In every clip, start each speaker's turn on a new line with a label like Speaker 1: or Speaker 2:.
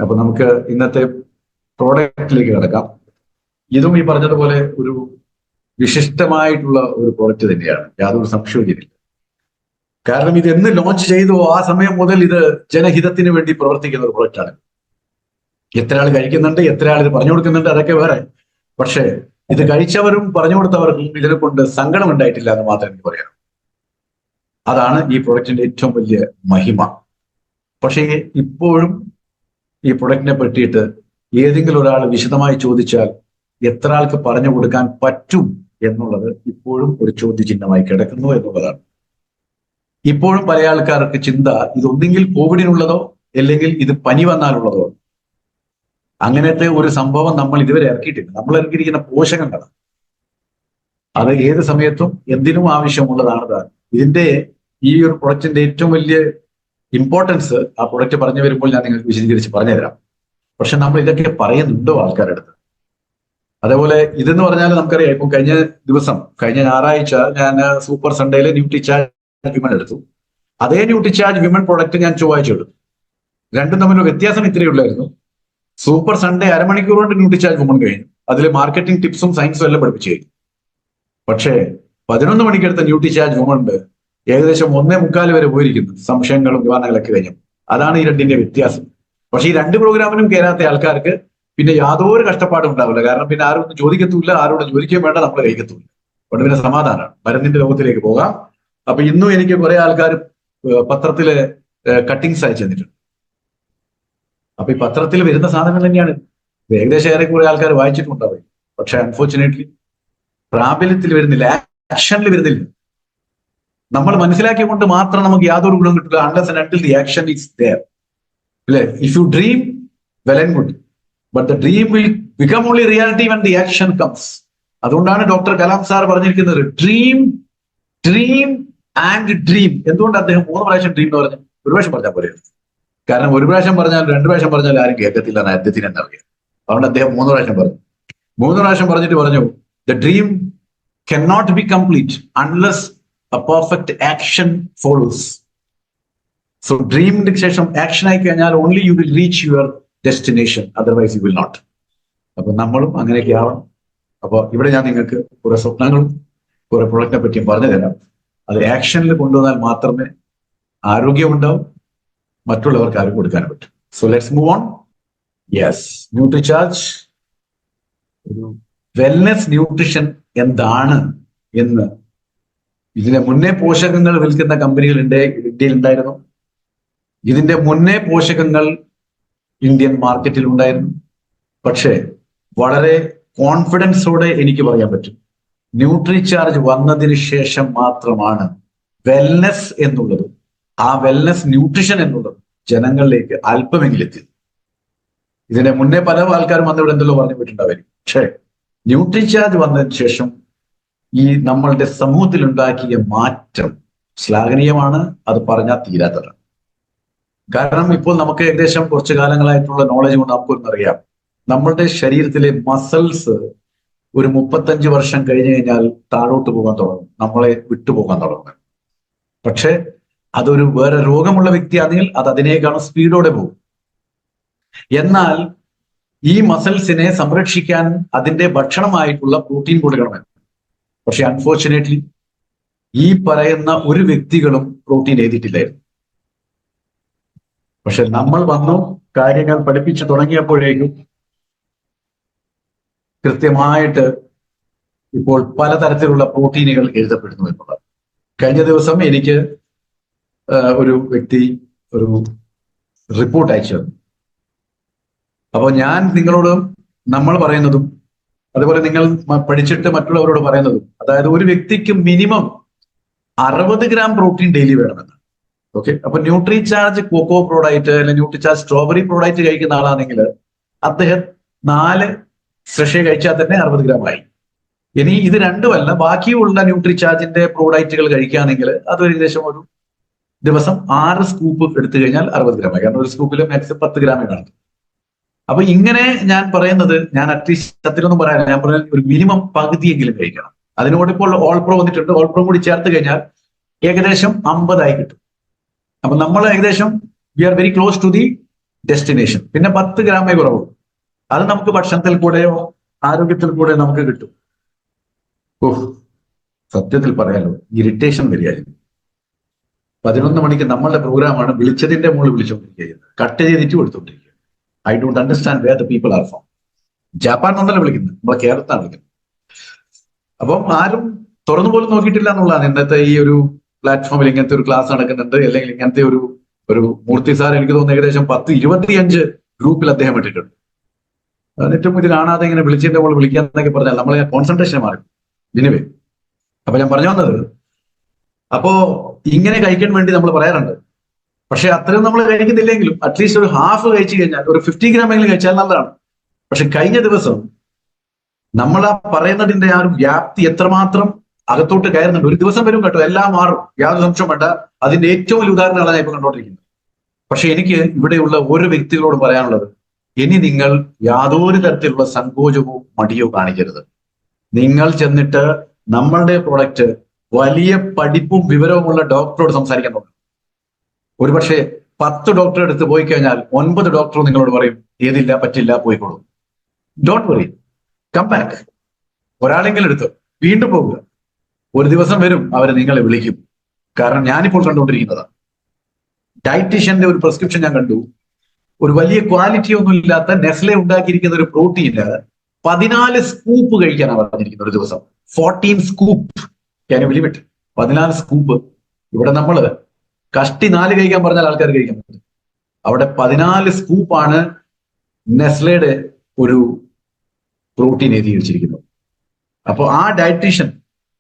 Speaker 1: അപ്പൊ നമുക്ക് ഇന്നത്തെ പ്രോഡക്റ്റിലേക്ക് കിടക്കാം. ഇതും ഈ പറഞ്ഞതുപോലെ ഒരു വിശിഷ്ടമായിട്ടുള്ള ഒരു പ്രോഡക്റ്റ് തന്നെയാണ്, യാതൊരു സംശയവും ഇതില്ല. കാരണം ഇത് എന്ന് ലോഞ്ച് ചെയ്തോ ആ സമയം മുതൽ ഇത് ജനഹിതത്തിന് വേണ്ടി പ്രവർത്തിക്കുന്ന ഒരു പ്രോഡക്റ്റാണ്. എത്ര ആൾ കഴിക്കുന്നുണ്ട്, എത്ര ആൾ ഇത് പറഞ്ഞു കൊടുക്കുന്നുണ്ട്, അതൊക്കെ വേറെ. പക്ഷേ ഇത് കഴിച്ചവരും പറഞ്ഞു കൊടുത്തവർക്കും ഇതിനെ കൊണ്ട് സങ്കടം ഉണ്ടായിട്ടില്ല എന്ന് മാത്രമേ എനിക്ക് പറയാം. അതാണ് ഈ പ്രൊഡക്റ്റിന്റെ ഏറ്റവും വലിയ മഹിമ. പക്ഷേ ഇപ്പോഴും ഈ പ്രൊഡക്റ്റിനെ പറ്റിയിട്ട് ഏതെങ്കിലും ഒരാൾ വിശദമായി ചോദിച്ചാൽ എത്ര ആൾക്ക് പറഞ്ഞു കൊടുക്കാൻ പറ്റും എന്നുള്ളത് ഇപ്പോഴും ഒരു ചോദ്യചിഹ്നമായി കിടക്കുന്നു എന്നുള്ളതാണ്. ഇപ്പോഴും പല ആൾക്കാർക്ക് ചിന്ത ഇതൊന്നെങ്കിൽ കോവിഡിനുള്ളതോ അല്ലെങ്കിൽ ഇത് പനി വന്നാലുള്ളതോ. അങ്ങനത്തെ ഒരു സംഭവം നമ്മൾ ഇതുവരെ ഇറക്കിയിട്ടില്ല. നമ്മൾ ഇറക്കിയിരിക്കുന്ന പോഷകങ്ങളാണ്. അത് ഏത് സമയത്തും എന്തിനും ആവശ്യമുള്ളതാണ്. ഇതിന്റെ ഈ ഒരു പ്രൊഡക്റ്റിന്റെ ഏറ്റവും വലിയ ഇമ്പോർട്ടൻസ് ആ പ്രൊഡക്റ്റ് പറഞ്ഞു വരുമ്പോൾ ഞാൻ നിങ്ങൾക്ക് വിശദീകരിച്ച് പറഞ്ഞുതരാം. പക്ഷെ നമ്മൾ ഇതൊക്കെ പറയുന്നുണ്ടോ ആൾക്കാരുടെ അടുത്ത്? അതേപോലെ ഇതെന്ന് പറഞ്ഞാൽ നമുക്കറിയാം, ഇപ്പം കഴിഞ്ഞ ഞായറാഴ്ച ഞാൻ സൂപ്പർ സൺഡേയിലെ ന്യൂട്രിചാർജ് വിമൻ എടുത്തു. അതേ ന്യൂട്രിചാർജ് വിമൻ പ്രൊഡക്റ്റ് ഞാൻ ചൊവ്വാഴ്ച എടുത്തു. രണ്ടും തമ്മിലുള്ള വ്യത്യാസം ഇത്രയേ ഉള്ളായിരുന്നു. സൂപ്പർ സൺഡേ അരമണിക്കൂർ കൊണ്ട് ന്യൂട്രിചാർജ് വിമൻ കഴിഞ്ഞു. അതിൽ മാർക്കറ്റിംഗ് ടിപ്സും സയൻസും എല്ലാം പഠിപ്പിച്ചു കഴിഞ്ഞു. പക്ഷേ 11 മണിക്കെടുത്ത ന്യൂട്രിചാർജ് വിമണ്ട് ഏകദേശം 1:45 വരെ പോയിരിക്കുന്നു, സംശയങ്ങളും നിവാരണങ്ങളൊക്കെ കഴിഞ്ഞു. അതാണ് ഈ രണ്ടിന്റെ വ്യത്യാസം. പക്ഷെ ഈ രണ്ട് പ്രോഗ്രാമിനും കയറാത്ത ആൾക്കാർക്ക് പിന്നെ യാതൊരു കഷ്ടപ്പാടും ഉണ്ടാവില്ല. കാരണം പിന്നെ ആരും ഒന്നും ചോദിക്കത്തൂല്ല, ആരോട് ചോദിക്കുകയും വേണ്ട, നമ്മൾ കഴിക്കത്തൂല്ല. അതുകൊണ്ട് പിന്നെ സമാധാനമാണ്. മരുന്നിന്റെ ലോകത്തിലേക്ക് പോകാം. അപ്പൊ ഇന്നും എനിക്ക് കുറെ ആൾക്കാർ പത്രത്തിലെ കട്ടിങ്സ് അയച്ചു തന്നിട്ടുണ്ട്. അപ്പൊ ഈ പത്രത്തിൽ വരുന്ന സാധനം തന്നെയാണ്. ഏകദേശം ഏറെ കുറെ ആൾക്കാർ വായിച്ചിട്ടുണ്ടാവും. പക്ഷെ അൺഫോർച്ചുനേറ്റ്ലി പ്രാബല്യത്തിൽ വരുന്നില്ല, ആക്ഷനിൽ വരുന്നില്ല. നമ്മൾ മനസ്സിലാക്കിക്കൊണ്ട് മാത്രം നമുക്ക് യാതൊരു ഗുണം കിട്ടില്ല unless and until the action is there. അല്ലെ? If you dream well and good, but the dream will become only reality when the action comes. അതുകൊണ്ടാണ് ഡോക്ടർ കലാം സാർ പറഞ്ഞിരിക്കുന്നത് ഡ്രീം ഡ്രീം ആൻഡ് ഡ്രീം. എന്തുകൊണ്ട് അദ്ദേഹം 3 പ്രാവശ്യം ഡ്രീം എന്ന് പറഞ്ഞു? ഒരു പ്രാവശ്യം പറഞ്ഞാൽ പോരെ. കാരണം ഒരു പ്രാവശ്യം പറഞ്ഞാൽ 2 പ്രാവശ്യം പറഞ്ഞാൽ ആരും കേൾക്കത്തില്ല എന്ന് അദ്ദേഹത്തിന് തന്നെ അറിയാം. അതുകൊണ്ട് അദ്ദേഹം 3 പ്രാവശ്യം പറഞ്ഞു. 3 പ്രാവശ്യം പറഞ്ഞിട്ട് പറഞ്ഞു the dream cannot be complete unless a perfect action follows. So ഡ്രീമിന്റെ ശേഷം ആക്ഷൻ ആയി കഴിഞ്ഞാൽ only you will reach your destination, otherwise you will not. അപ്പൊ നമ്മളും അങ്ങനെയൊക്കെ ആവണം. അപ്പൊ ഇവിടെ ഞാൻ നിങ്ങൾക്ക് കുറെ സ്വപ്നങ്ങളും കുറെ പ്രൊഡക്റ്റിനെ പറ്റിയും പറഞ്ഞു തരാം. അത് ആക്ഷനിൽ കൊണ്ടുവന്നാൽ മാത്രമേ ആരോഗ്യമുണ്ടാവും, മറ്റുള്ളവർക്ക് ആരും കൊടുക്കാനും പറ്റും. So let's move on. Yes, Nutricharge ഒരു വെൽനെസ് ന്യൂട്രീഷൻ എന്താണ് എന്ന് ഇതിന് മുന്നേ പോഷകങ്ങൾ വിൽക്കുന്ന കമ്പനികൾ ഇന്ത്യയിൽ ഉണ്ടായിരുന്നു. ഇതിന്റെ മുന്നേ പോഷകങ്ങൾ ഇന്ത്യൻ മാർക്കറ്റിൽ ഉണ്ടായിരുന്നു. പക്ഷേ വളരെ കോൺഫിഡൻസോടെ എനിക്ക് പറയാൻ പറ്റും, ന്യൂട്രിചാർജ് വന്നതിന് ശേഷം മാത്രമാണ് വെൽനെസ് എന്നുള്ളത്, ആ വെൽനെസ് ന്യൂട്രീഷൻ എന്നുള്ളത് ജനങ്ങളിലേക്ക് അല്പമെങ്കിലും എത്തിയത്. ഇതിന്റെ മുന്നേ പല ആൾക്കാരും വന്നിവിടെ എന്തെല്ലോ പറഞ്ഞു പോയിട്ടുണ്ടാവും. പക്ഷേ ന്യൂട്രിചാർജ് വന്നതിന് ശേഷം ഈ നമ്മളുടെ സമൂഹത്തിൽ ഉണ്ടാക്കിയ മാറ്റം ശ്ലാഘനീയമാണ്. അത് പറഞ്ഞാൽ തീരാത്തതാണ്. കാരണം ഇപ്പോൾ നമുക്ക് ഏകദേശം കുറച്ചു കാലങ്ങളായിട്ടുള്ള നോളജ് കൊണ്ട് നമുക്കൊന്നറിയാം, നമ്മളുടെ ശരീരത്തിലെ മസിൽസ് ഒരു 35 വർഷം കഴിഞ്ഞു കഴിഞ്ഞാൽ താഴോട്ട് പോകാൻ തുടങ്ങും, നമ്മളെ വിട്ടുപോകാൻ തുടങ്ങും. പക്ഷെ അതൊരു വേറെ രോഗമുള്ള വ്യക്തിയാണെങ്കിൽ അത് അതിനേക്കാളും സ്പീഡോടെ പോകും. എന്നാൽ ഈ മസിൽസിനെ സംരക്ഷിക്കാൻ അതിന്റെ ഭക്ഷണമായിട്ടുള്ള പ്രോട്ടീൻ കൊടുക്കണമെന്ന്. പക്ഷെ അൺഫോർച്ചുനേറ്റ്ലി ഈ പറയുന്ന ഒരു വ്യക്തികളും പ്രോട്ടീൻ എഴുതിയിട്ടില്ലായിരുന്നു. പക്ഷെ നമ്മൾ വന്നു കാര്യങ്ങൾ പഠിപ്പിച്ചു തുടങ്ങിയപ്പോഴേക്കും കൃത്യമായിട്ട് ഇപ്പോൾ പലതരത്തിലുള്ള പ്രോട്ടീനുകൾ എഴുതപ്പെടുന്നു എന്നുള്ളത്. കഴിഞ്ഞ ദിവസം എനിക്ക് ഒരു വ്യക്തി ഒരു റിപ്പോർട്ട് അയച്ചു തന്നു. അപ്പോൾ ഞാൻ നിങ്ങളോട് നമ്മൾ പറയുന്നതും അതുപോലെ നിങ്ങൾ പഠിച്ചിട്ട് മറ്റുള്ളവരോട് പറയുന്നതും, അതായത് ഒരു വ്യക്തിക്ക് മിനിമം 60 ഗ്രാം പ്രോട്ടീൻ ഡെയിലി വേണമെന്ന്. ഓക്കെ, അപ്പൊ ന്യൂട്രിചാർജ് കോക്കോ പ്രോഡക്റ്റ് അല്ലെങ്കിൽ ന്യൂട്രിചാർജ് സ്ട്രോബെറി പ്രോഡക്റ്റ് കഴിക്കുന്ന ആളാണെങ്കിൽ അദ്ദേഹം 4 സെഷേ കഴിച്ചാൽ തന്നെ 60 ഗ്രാം ആയി. ഇനി ഇത് രണ്ടുമല്ല, ബാക്കിയുള്ള ന്യൂട്രിചാർജിന്റെ പ്രോഡക്റ്റുകൾ കഴിക്കുകയാണെങ്കിൽ അത് ഏകദേശം ഒരു ദിവസം 6 സ്കൂപ്പ് എടുത്തു കഴിഞ്ഞാൽ 60 ഗ്രാം ആയി. കാരണം ഒരു സ്കൂപ്പിൽ മാക്സിമം 10 ഗ്രാമേ കാണും. അപ്പൊ ഇങ്ങനെ ഞാൻ പറയുന്നത്, ഞാൻ അറ്റ്ലീസ്റ്റ് സത്യത്തിലൊന്നും പറയാനില്ല, ഞാൻ പറയുന്നത് ഒരു മിനിമം പകുതിയെങ്കിലും കഴിക്കണം. അതിനോട് ഇപ്പോൾ ഓൾ പ്രോ വന്നിട്ടുണ്ട്. ഓൾ പ്രോ കൂടി ചേർത്ത് കഴിഞ്ഞാൽ ഏകദേശം 50 ആയി കിട്ടും. അപ്പൊ നമ്മൾ ഏകദേശം we are very close to the destination. പിന്നെ 10 ഗ്രാമേ കുറവും. അത് നമുക്ക് ഭക്ഷണത്തിൽ കൂടെയോ ആരോഗ്യത്തിൽ കൂടെയോ നമുക്ക് കിട്ടും. ഓഹ്, സത്യത്തിൽ പറയാലോ ഇറിറ്റേഷൻ വരികയായിരുന്നു. 11 മണിക്ക് നമ്മളുടെ പ്രോഗ്രാമാണ് വിളിച്ചതിന്റെ മുകളിൽ വിളിച്ചുകൊണ്ടിരിക്കുന്നത്, കട്ട് ചെയ്തിട്ട് കൊടുത്തുകൊണ്ടിരിക്കുക. I don't understand where the people are from. Japan എന്നല്ല വിളിക്കുന്നത്, നമ്മളെ കേരളത്താണ് വിളിക്കുന്നത്. അപ്പം ആരും തുറന്നു പോലും നോക്കിയിട്ടില്ല എന്നുള്ളതാണ്. ഇന്നത്തെ ഈ ഒരു പ്ലാറ്റ്ഫോമിൽ ഇങ്ങനത്തെ ഒരു ക്ലാസ് നടക്കുന്നുണ്ട്, അല്ലെങ്കിൽ ഇങ്ങനത്തെ ഒരു മൂർത്തി സാർ എനിക്ക് തോന്നുന്നു ഏകദേശം 10-25 ഗ്രൂപ്പിൽ അദ്ദേഹം ഇട്ടിട്ടുണ്ട്. എന്നിട്ടും ഇത് കാണാതെ ഇങ്ങനെ വിളിച്ചതിന്റെ മുകളിൽ വിളിക്കാന്നൊക്കെ പറഞ്ഞാൽ നമ്മളെ കോൺസെൻട്രേഷൻ മാറി. എനിവേ, അപ്പൊ ഞാൻ പറഞ്ഞു വന്നത്, അപ്പോ ഇങ്ങനെ കഴിക്കാൻ വേണ്ടി നമ്മൾ പറയാറുണ്ട്. പക്ഷെ അത്രയും നമ്മൾ കഴിക്കുന്നില്ലെങ്കിലും അറ്റ്ലീസ്റ്റ് ഒരു ഹാഫ് കഴിച്ചു കഴിഞ്ഞാൽ, ഒരു 50 ഗ്രാമെങ്കിലും കഴിച്ചാൽ നല്ലതാണ്. പക്ഷെ കഴിഞ്ഞ ദിവസം നമ്മൾ ആ പറയുന്നതിന്റെ ആ ഒരു വ്യാപ്തി എത്രമാത്രം അകത്തോട്ട് കയറുന്നുണ്ട്. ഒരു ദിവസം വരും കേട്ടോ, എല്ലാം മാറും, യാതൊരു സംശയം വേണ്ട. അതിന്റെ ഏറ്റവും വലിയ ഉദാഹരണങ്ങളാണ് ഞാൻ ഇപ്പൊ കണ്ടോണ്ടിരിക്കുന്നത്. പക്ഷെ എനിക്ക് ഇവിടെയുള്ള ഓരോ വ്യക്തികളോട് പറയാനുള്ളത്, ഇനി നിങ്ങൾ യാതൊരു തരത്തിലുള്ള സങ്കോചമോ മടിയോ കാണിക്കരുത്. നിങ്ങൾ ചെന്നിട്ട് നമ്മളുടെ പ്രൊഡക്റ്റ് വലിയ പഠിപ്പും വിവരവുമുള്ള ഡോക്ടറോട് സംസാരിക്കാൻ നോക്കണം. ഒരുപക്ഷെ 10 ഡോക്ടറെ അടുത്ത് പോയി കഴിഞ്ഞാൽ 9 ഡോക്ടർ നിങ്ങളോട് പറയും ഏതില്ല, പറ്റില്ല, പോയിക്കോളൂ. Don't worry, come back. ഒരാളെങ്കിലും എടുത്ത് വീണ്ടും പോകുക. ഒരു ദിവസം വരും അവർ നിങ്ങളെ വിളിക്കും. കാരണം ഞാനിപ്പോൾ കണ്ടുകൊണ്ടിരിക്കുന്നതാണ്, ഡയറ്റീഷ്യന്റെ ഒരു പ്രിസ്ക്രിപ്ഷൻ ഞാൻ കണ്ടു. ഒരു വലിയ ക്വാളിറ്റി ഒന്നും ഇല്ലാത്ത നെസ്ലെ ഉണ്ടാക്കിയിരിക്കുന്ന ഒരു പ്രോട്ടീന് 14 സ്കൂപ്പ് കഴിക്കാനാണ് പറഞ്ഞിരിക്കുന്നത് ഒരു ദിവസം. 14 സ്കൂപ്പ്, ഞാൻ വിളിവിട്ട് 14 സ്കൂപ്പ്. ഇവിടെ നമ്മള് കഷ്ടി 4 കഴിക്കാൻ പറഞ്ഞാൽ ആൾക്കാർ കഴിക്കാൻ പറ്റും. അവിടെ 14 സ്കൂപ്പാണ് നെസ്ലയുടെ ഒരു പ്രോട്ടീൻ എഴുതി വെച്ചിരിക്കുന്നത്. അപ്പൊ ആ ഡയറ്റീഷ്യൻ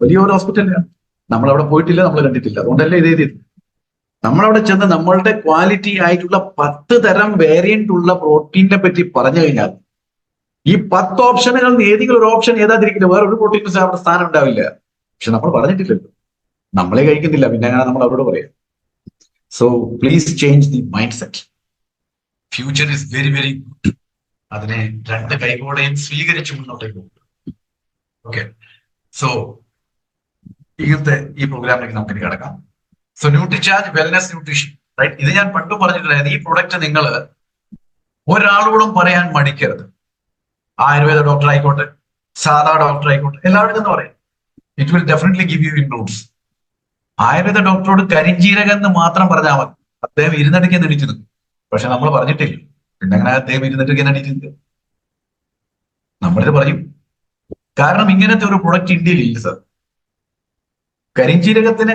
Speaker 1: വലിയൊരു ഹോസ്പിറ്റലിലാണ്, നമ്മളവിടെ പോയിട്ടില്ല, നമ്മൾ കണ്ടിട്ടില്ല, അതുകൊണ്ടല്ലേ ഇത് എഴുതിയത്. നമ്മളവിടെ ചെന്ന് നമ്മളുടെ ക്വാളിറ്റി ആയിട്ടുള്ള 10 തരം വേരിയന്റ് ഉള്ള പ്രോട്ടീനെ പറ്റി പറഞ്ഞു കഴിഞ്ഞാൽ ഈ 10 ഓപ്ഷനുകൾ ഏതെങ്കിലും ഒരു ഓപ്ഷൻ ഏതാതിരിക്കില്ല, വേറെ ഒരു പ്രോട്ടീൻ അവിടെ സ്ഥാനം ഉണ്ടാവില്ല. പക്ഷെ നമ്മൾ പറഞ്ഞിട്ടില്ലല്ലോ, നമ്മളെ കഴിക്കുന്നില്ല, പിന്നെ അങ്ങനെ നമ്മൾ അവരോട് പറയാം. So please change the mind set. Future is very very good. അതിനെ 2 കൈകളോടെയും സ്വീകരിച്ചു മുന്നോട്ടേക്ക് പോകും. ഓക്കെ, സോ ഇന്നത്തെ ഈ പ്രോഗ്രാമിലേക്ക് നമുക്ക് ഇനി കിടക്കാം. So Nutricharge wellness nutrition, right? ഇത് ഞാൻ പണ്ടും പറഞ്ഞിട്ടുണ്ടായിരുന്നു. ഈ പ്രൊഡക്റ്റ് നിങ്ങൾ ഒരാളോടും പറയാൻ മടിക്കരുത്. ആയുർവേദ ഡോക്ടർ ആയിക്കോട്ടെ, സാധാ ഡോക്ടർ ആയിക്കോട്ടെ, എല്ലാവരും എന്ന് പറയും. It will definitely give you includes. Ayurveda ഡോക്ടറോട് കരിഞ്ജീരകം എന്ന് മാത്രം പറഞ്ഞാൽ മതി, അദ്ദേഹം ഇരുന്നിടയ്ക്ക് നടിച്ചു നിൽക്കും. പക്ഷെ നമ്മൾ പറഞ്ഞിട്ടില്ല, പിന്നെ അങ്ങനെ അദ്ദേഹം ഇരുന്നിട്ടൊക്കെ നടിച്ചിട്ടുണ്ട്. നമ്മളിത് പറയും, കാരണം ഇങ്ങനത്തെ ഒരു പ്രൊഡക്റ്റ് ഇന്ത്യയിൽ ഇല്ല സർ. കരിഞ്ജീരകത്തിന്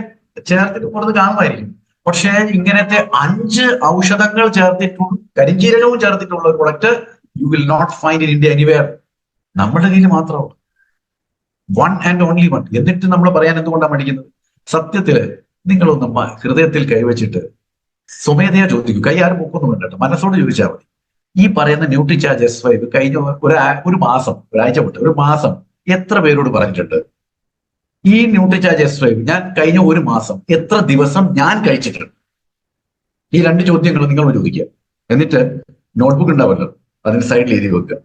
Speaker 1: ചേർത്തിട്ട് പുറത്ത് കാണുമായിരിക്കും, പക്ഷേ ഇങ്ങനത്തെ 5 ഔഷധങ്ങൾ ചേർത്തിട്ടുള്ള, കരിഞ്ജീരകവും ചേർത്തിട്ടുള്ള ഒരു product you will not find in India anywhere. നമ്മുടെ കയ്യിൽ മാത്രമാണ്, 1 ആൻഡ് ഓൺലി 1. എന്നിട്ട് നമ്മൾ പറയാൻ എന്തുകൊണ്ടാണ് മടിക്കുന്നത്? സത്യത്തില് നിങ്ങളൊന്ന് ഹൃദയത്തിൽ കൈവച്ചിട്ട് സ്വമേധയാ ചോദിക്കൂ. കൈ ആരും പൊക്കൊന്നും വേണ്ട കേട്ടോ, മനസ്സോട് ചോദിച്ചാൽ മതി. ഈ പറയുന്ന ന്യൂട്രിചാർജ് S5 കഴിഞ്ഞ ഒരു മാസം, ഒരാഴ്ച വിട്ട് ഒരു മാസം എത്ര പേരോട് പറഞ്ഞിട്ടുണ്ട്? ഈ ന്യൂട്രിചാർജ് S5 ഞാൻ കഴിഞ്ഞ ഒരു മാസം എത്ര ദിവസം ഞാൻ കഴിച്ചിട്ടുണ്ട്? ഈ 2 ചോദ്യങ്ങൾ നിങ്ങൾ ചോദിക്കുക. എന്നിട്ട് നോട്ട്ബുക്ക് ഉണ്ടാവല്ലോ, അതിന് സൈഡിൽ എഴുതി വെക്കുക.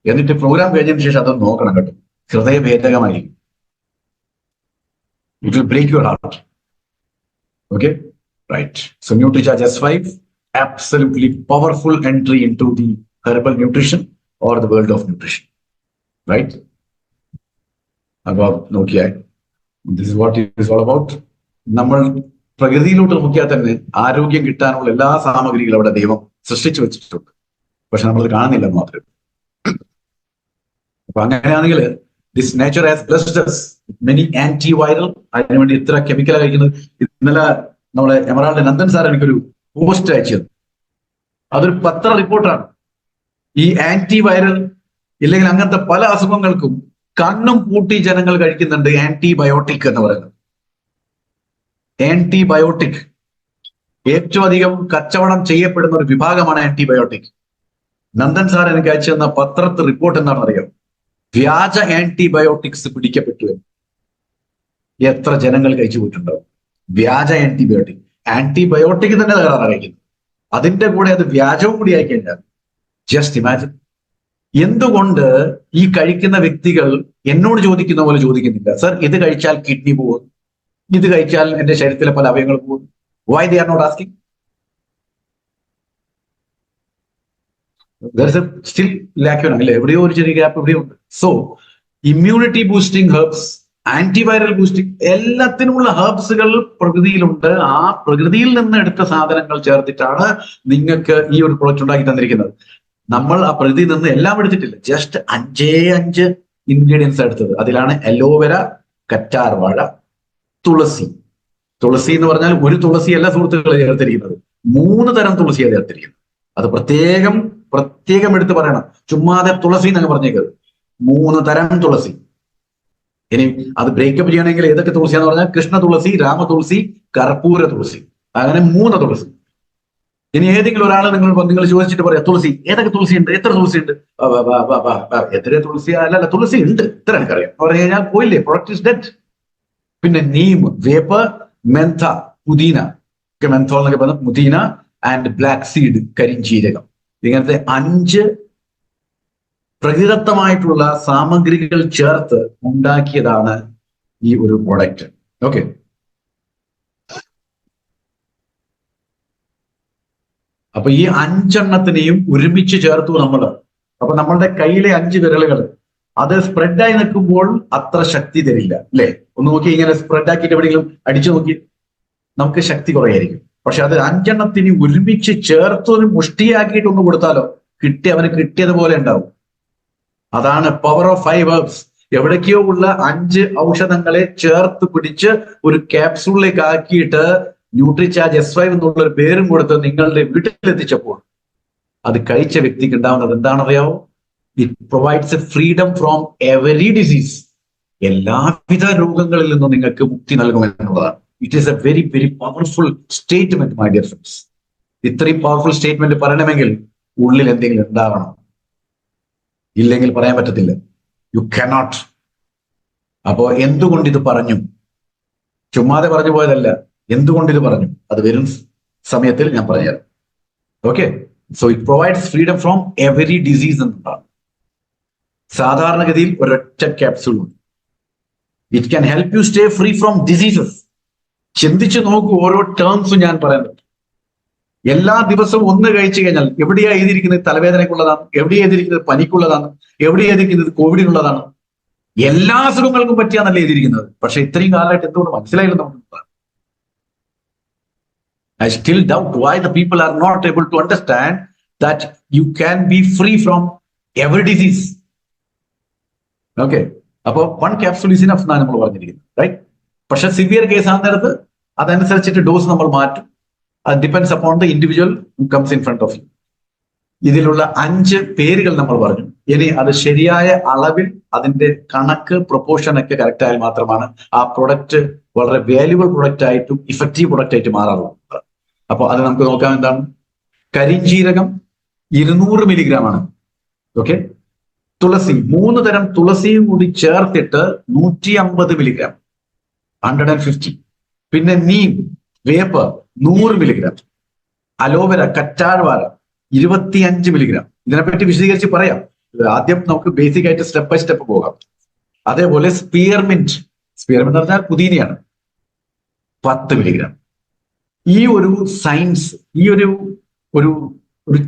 Speaker 1: എന്നിട്ട് പ്രോഗ്രാം കഴിഞ്ഞതിന് ശേഷം അതൊന്ന് നോക്കണം കേട്ടോ, ഹൃദയഭേദകമായിരിക്കും. It will break your heart. Okay, right. So NutriCharge S5, absolutely powerful entry into the herbal nutrition or the world of nutrition, right? About നോക്കിയാൽ this is what it is all about. നമ്മൾ പ്രകൃതിയിലോട്ട് നോക്കിയാൽ തന്നെ ആരോഗ്യം കിട്ടാനുള്ള എല്ലാ സാമഗ്രികളും അവിടെ ദൈവം സൃഷ്ടിച്ചു വെച്ചിട്ടുണ്ട്. പക്ഷെ നമ്മളത് കാണുന്നില്ല മാത്രമേ. അപ്പൊ അങ്ങനെയാണെങ്കിൽ this nature has blessed us many antiviral. അതിനുവേണ്ടി ഇത്ര കെമിക്കൽ കഴിക്കുന്നത്. ഇന്നലെ നമ്മളെ എമറാൾഡ് നന്ദൻ സാർ എനിക്കൊരു പോസ്റ്റ് അയച്ചത്, അതൊരു പത്ര റിപ്പോർട്ടാണ്. ഈ ആന്റിവൈറൽ ഇല്ലെങ്കിൽ അങ്ങനത്തെ പല അസുഖങ്ങൾക്കും കണ്ണും പൂട്ടി ജനങ്ങൾ കഴിക്കുന്നുണ്ട് ആന്റിബയോട്ടിക് എന്ന് പറയുന്നത്. ആന്റിബയോട്ടിക് ഏറ്റവും അധികം കച്ചവടം ചെയ്യപ്പെടുന്ന ഒരു വിഭാഗമാണ് ആന്റിബയോട്ടിക്. നന്ദൻ സാർ എനിക്ക് അയച്ചു തന്ന പത്രത്തിൽ റിപ്പോർട്ട് എന്താണെന്ന് അറിയാം? വ്യാജ ആന്റിബയോട്ടിക്സ് പിടിക്കപ്പെട്ടു. എത്ര ജനങ്ങൾ കഴിച്ചു പോയിട്ടുണ്ടാവും വ്യാജ ആന്റിബയോട്ടിക്? ആന്റിബയോട്ടിക് തന്നെ തകരാറാണ് കഴിക്കുന്നത്, അതിന്റെ കൂടെ അത് വ്യാജവും കൂടി ആയി കഴിഞ്ഞാൽ ജസ്റ്റ് ഇമാജിൻ. എന്തുകൊണ്ട് ഈ കഴിക്കുന്ന വ്യക്തികൾ എന്നോട് ചോദിക്കുന്ന പോലെ ചോദിക്കുന്നില്ല, സർ ഇത് കഴിച്ചാൽ കിഡ്നി പോകും, ഇത് കഴിച്ചാൽ എന്റെ ശരീരത്തിലെ പല അവയവങ്ങൾ പോകും? Why they are not asking? Still lacuna അല്ലെ, എവിടെയോ ഒരു ചെറിയ ഗ്യാപ്പ് എവിടെയുണ്ട്. So immunity boosting herbs, antiviral boosting, എല്ലാത്തിനുമുള്ള ഹെർബ്സുകൾ പ്രകൃതിയിലുണ്ട്. ആ പ്രകൃതിയിൽ നിന്ന് എടുത്ത സാധനങ്ങൾ ചേർത്തിട്ടാണ് നിങ്ങൾക്ക് ഈ ഒരു പ്രൊഡക്റ്റ് ഉണ്ടാക്കി തന്നിരിക്കുന്നത്. നമ്മൾ ആ പ്രകൃതിയിൽ നിന്ന് എല്ലാം എടുത്തിട്ടില്ല, ജസ്റ്റ് 5 ഇൻഗ്രീഡിയൻസ് എടുത്തത്. അതിലാണ് അലോവേര, കറ്റാർ വാഴ, തുളസി. തുളസി എന്ന് പറഞ്ഞാൽ ഒരു തുളസി അല്ല സുഹൃത്തുക്കളെ ചേർത്തിരിക്കുന്നത്, 3 തരം തുളസിയാണ് ചേർത്തിരിക്കുന്നത്. അത് പ്രത്യേകം എടുത്ത് പറയണം. ചുമ്മാതെ തുളസി എന്നങ്ങ് പറഞ്ഞേക്കത്, 3 തരം തുളസി. ഇനി അത് ബ്രേക്കപ്പ് ചെയ്യണമെങ്കിൽ ഏതൊക്കെ തുളസിയാന്ന് പറഞ്ഞാൽ കൃഷ്ണ തുളസി, രാമ തുളസി, കർപ്പൂര തുളസി, അങ്ങനെ 3 തുളസി. ഇനി ഏതെങ്കിലും ഒരാൾ നിങ്ങൾ ചോദിച്ചിട്ട് പറയാം തുളസി ഏതൊക്കെ തുളസി ഉണ്ട്, എത്ര തുളസി ഉണ്ട്, എത്ര തുളസി അല്ല തുളസി ഉണ്ട് ഇത്ര എനിക്കറിയാം പറഞ്ഞു കഴിഞ്ഞാൽ പോയില്ലേ, പ്രൊഡക്റ്റ് ഇസ് ഡെഡ്. പിന്നെ നീം, വേപ്പ്, മെന്ത, പുദീന, മെന്തോൾ എന്നൊക്കെ പറഞ്ഞ പുദീന ആൻഡ് ബ്ലാക്ക് സീഡ്, കരിഞ്ചീരകം. ഇങ്ങനത്തെ 5 പ്രകൃതിദത്തമായിട്ടുള്ള സാമഗ്രികൾ ചേർത്ത് ഉണ്ടാക്കിയതാണ് ഈ ഒരു പ്രൊഡക്റ്റ്. ഓക്കെ, അപ്പൊ ഈ 5 ഒരുമിച്ച് ചേർത്തു നമ്മൾ. അപ്പൊ നമ്മളുടെ കയ്യിലെ 5 വിരലുകൾ അത് സ്പ്രെഡായി നിൽക്കുമ്പോൾ അത്ര ശക്തി തരില്ല അല്ലെ. ഒന്ന് നോക്കി, ഇങ്ങനെ സ്പ്രെഡ് ആക്കിയിട്ട് എവിടെയെങ്കിലും അടിച്ചു നോക്കി, നമുക്ക് ശക്തി കുറയായിരിക്കും. പക്ഷെ അത് 5 ഒരുമിച്ച് ചേർത്തൊരു മുഷ്ടിയാക്കിയിട്ട് ഒന്ന് കൊടുത്താലോ, അവന് കിട്ടിയതുപോലെ ഉണ്ടാവും. അതാണ് പവർ ഓഫ് 5 ഹെർബ്സ്. എവിടേക്കോ ഉള്ള 5 ഔഷധങ്ങളെ ചേർത്ത് പിടിച്ച് ഒരു ക്യാപ്സൂളിലേക്ക് ആക്കിയിട്ട് ന്യൂട്രിചാർജ് S5 എന്നുള്ള ഒരു പേരും കൊടുത്ത് നിങ്ങളുടെ വീട്ടിലെത്തിച്ചപ്പോൾ അത് കഴിച്ച വ്യക്തിക്ക് ഉണ്ടാവുന്നത് എന്താണെന്നറിയാവോ? It provides a freedom from every disease. എല്ലാവിധ രോഗങ്ങളിൽ നിന്നും നിങ്ങൾക്ക് മുക്തി നൽകുമെന്നുള്ളതാണ്. It is a very very powerful statement my dear friends. ഇത്രയും പവർഫുൾ സ്റ്റേറ്റ്മെന്റ് പറയണമെങ്കിൽ ഉള്ളിൽ എന്തെങ്കിലും ഉണ്ടാവണം, ഇല്ലെങ്കിൽ പറയാൻ പറ്റത്തില്ല. You cannot. അപ്പോ എന്തുകൊണ്ട് ഇത് പറഞ്ഞു? ചുമ്മാതെ പറഞ്ഞു പോയതല്ല. എന്തുകൊണ്ട് ഇത് പറഞ്ഞു അത് വരും സമയത്തിൽ ഞാൻ പറഞ്ഞുതരാം. Okay, so it provides freedom from every disease എന്നതാണ്. സാധാരണഗതിയിൽ ഒരൊറ്റ ക്യാപ്സൂൾ ഉണ്ട്. It can help you stay free from diseases. ചിന്തിച്ചു നോക്കൂ, ഓരോ ടേംസും ഞാൻ പറയുന്നത്. എല്ലാ ദിവസവും ഒന്ന് കഴിച്ചു കഴിഞ്ഞാൽ എവിടെയാ എഴുതിയിരിക്കുന്നത് തലവേദനയ്ക്കുള്ളതാണ്, എവിടെയാ എഴുതിയിരിക്കുന്നത് പനിക്കുള്ളതാണ്, എവിടെയാ എഴുതിയിരിക്കുന്നത് കോവിഡിനുള്ളതാണ്. എല്ലാ അസുഖങ്ങൾക്കും പറ്റിയാന്നല്ല എഴുതിയിരിക്കുന്നത്. പക്ഷെ ഇത്രയും കാലമായിട്ട് എന്തുകൊണ്ട് മനസ്സിലായില്ല നമുക്ക്? I still doubt why the people are not able to understand that you can be free from every disease. Okay, അപ്പോൾ 1 capsule is enough എന്നാണ് നമ്മൾ പറഞ്ഞിരിക്കുന്നത്, റൈറ്റ്? പക്ഷെ സിവിയർ കേസ് ആകുന്നിടത്ത് അതനുസരിച്ചിട്ട് ഡോസ് നമ്മൾ മാറ്റും. അത് depends upon the individual who comes in front of you. ഇതിലുള്ള 5 പേരുകൾ നമ്മൾ പറഞ്ഞു. ഇനി അത് ശരിയായ അളവിൽ അതിന്റെ കണക്ക് പ്രൊപ്പോർഷൻ ഒക്കെ കറക്റ്റ് ആയാൽ മാത്രമാണ് ആ പ്രൊഡക്റ്റ് വളരെ വാല്യുബിൾ പ്രൊഡക്റ്റ് ആയിട്ടും ഇഫക്റ്റീവ് പ്രൊഡക്റ്റ് ആയിട്ട് മാറാറുള്ളത്. അപ്പൊ അത് നമുക്ക് നോക്കാം. എന്താണ്? കരിഞ്ജീരകം 200 മില്ലിഗ്രാം ആണ്. ഓക്കെ, തുളസി 3 തരം തുളസിയും കൂടി ചേർത്തിട്ട് 150 മില്ലിഗ്രാം, 150. പിന്നെ നീം, വേപ്പ് 100 മില്ലിഗ്രാം, അലോവേര, കറ്റാർവാഴ 25 മില്ലിഗ്രാം. ഇതിനെപ്പറ്റി വിശദീകരിച്ച് പറയാം. ആദ്യം നമുക്ക് ബേസിക് ആയിട്ട് സ്റ്റെപ്പ് ബൈ സ്റ്റെപ്പ് പോകാം. അതേപോലെ സ്പിയർമിന്റ് എന്ന് പറഞ്ഞാൽ പുതിനയാണ്, 10 മില്ലിഗ്രാം. ഈ ഒരു സയൻസ്, ഈ ഒരു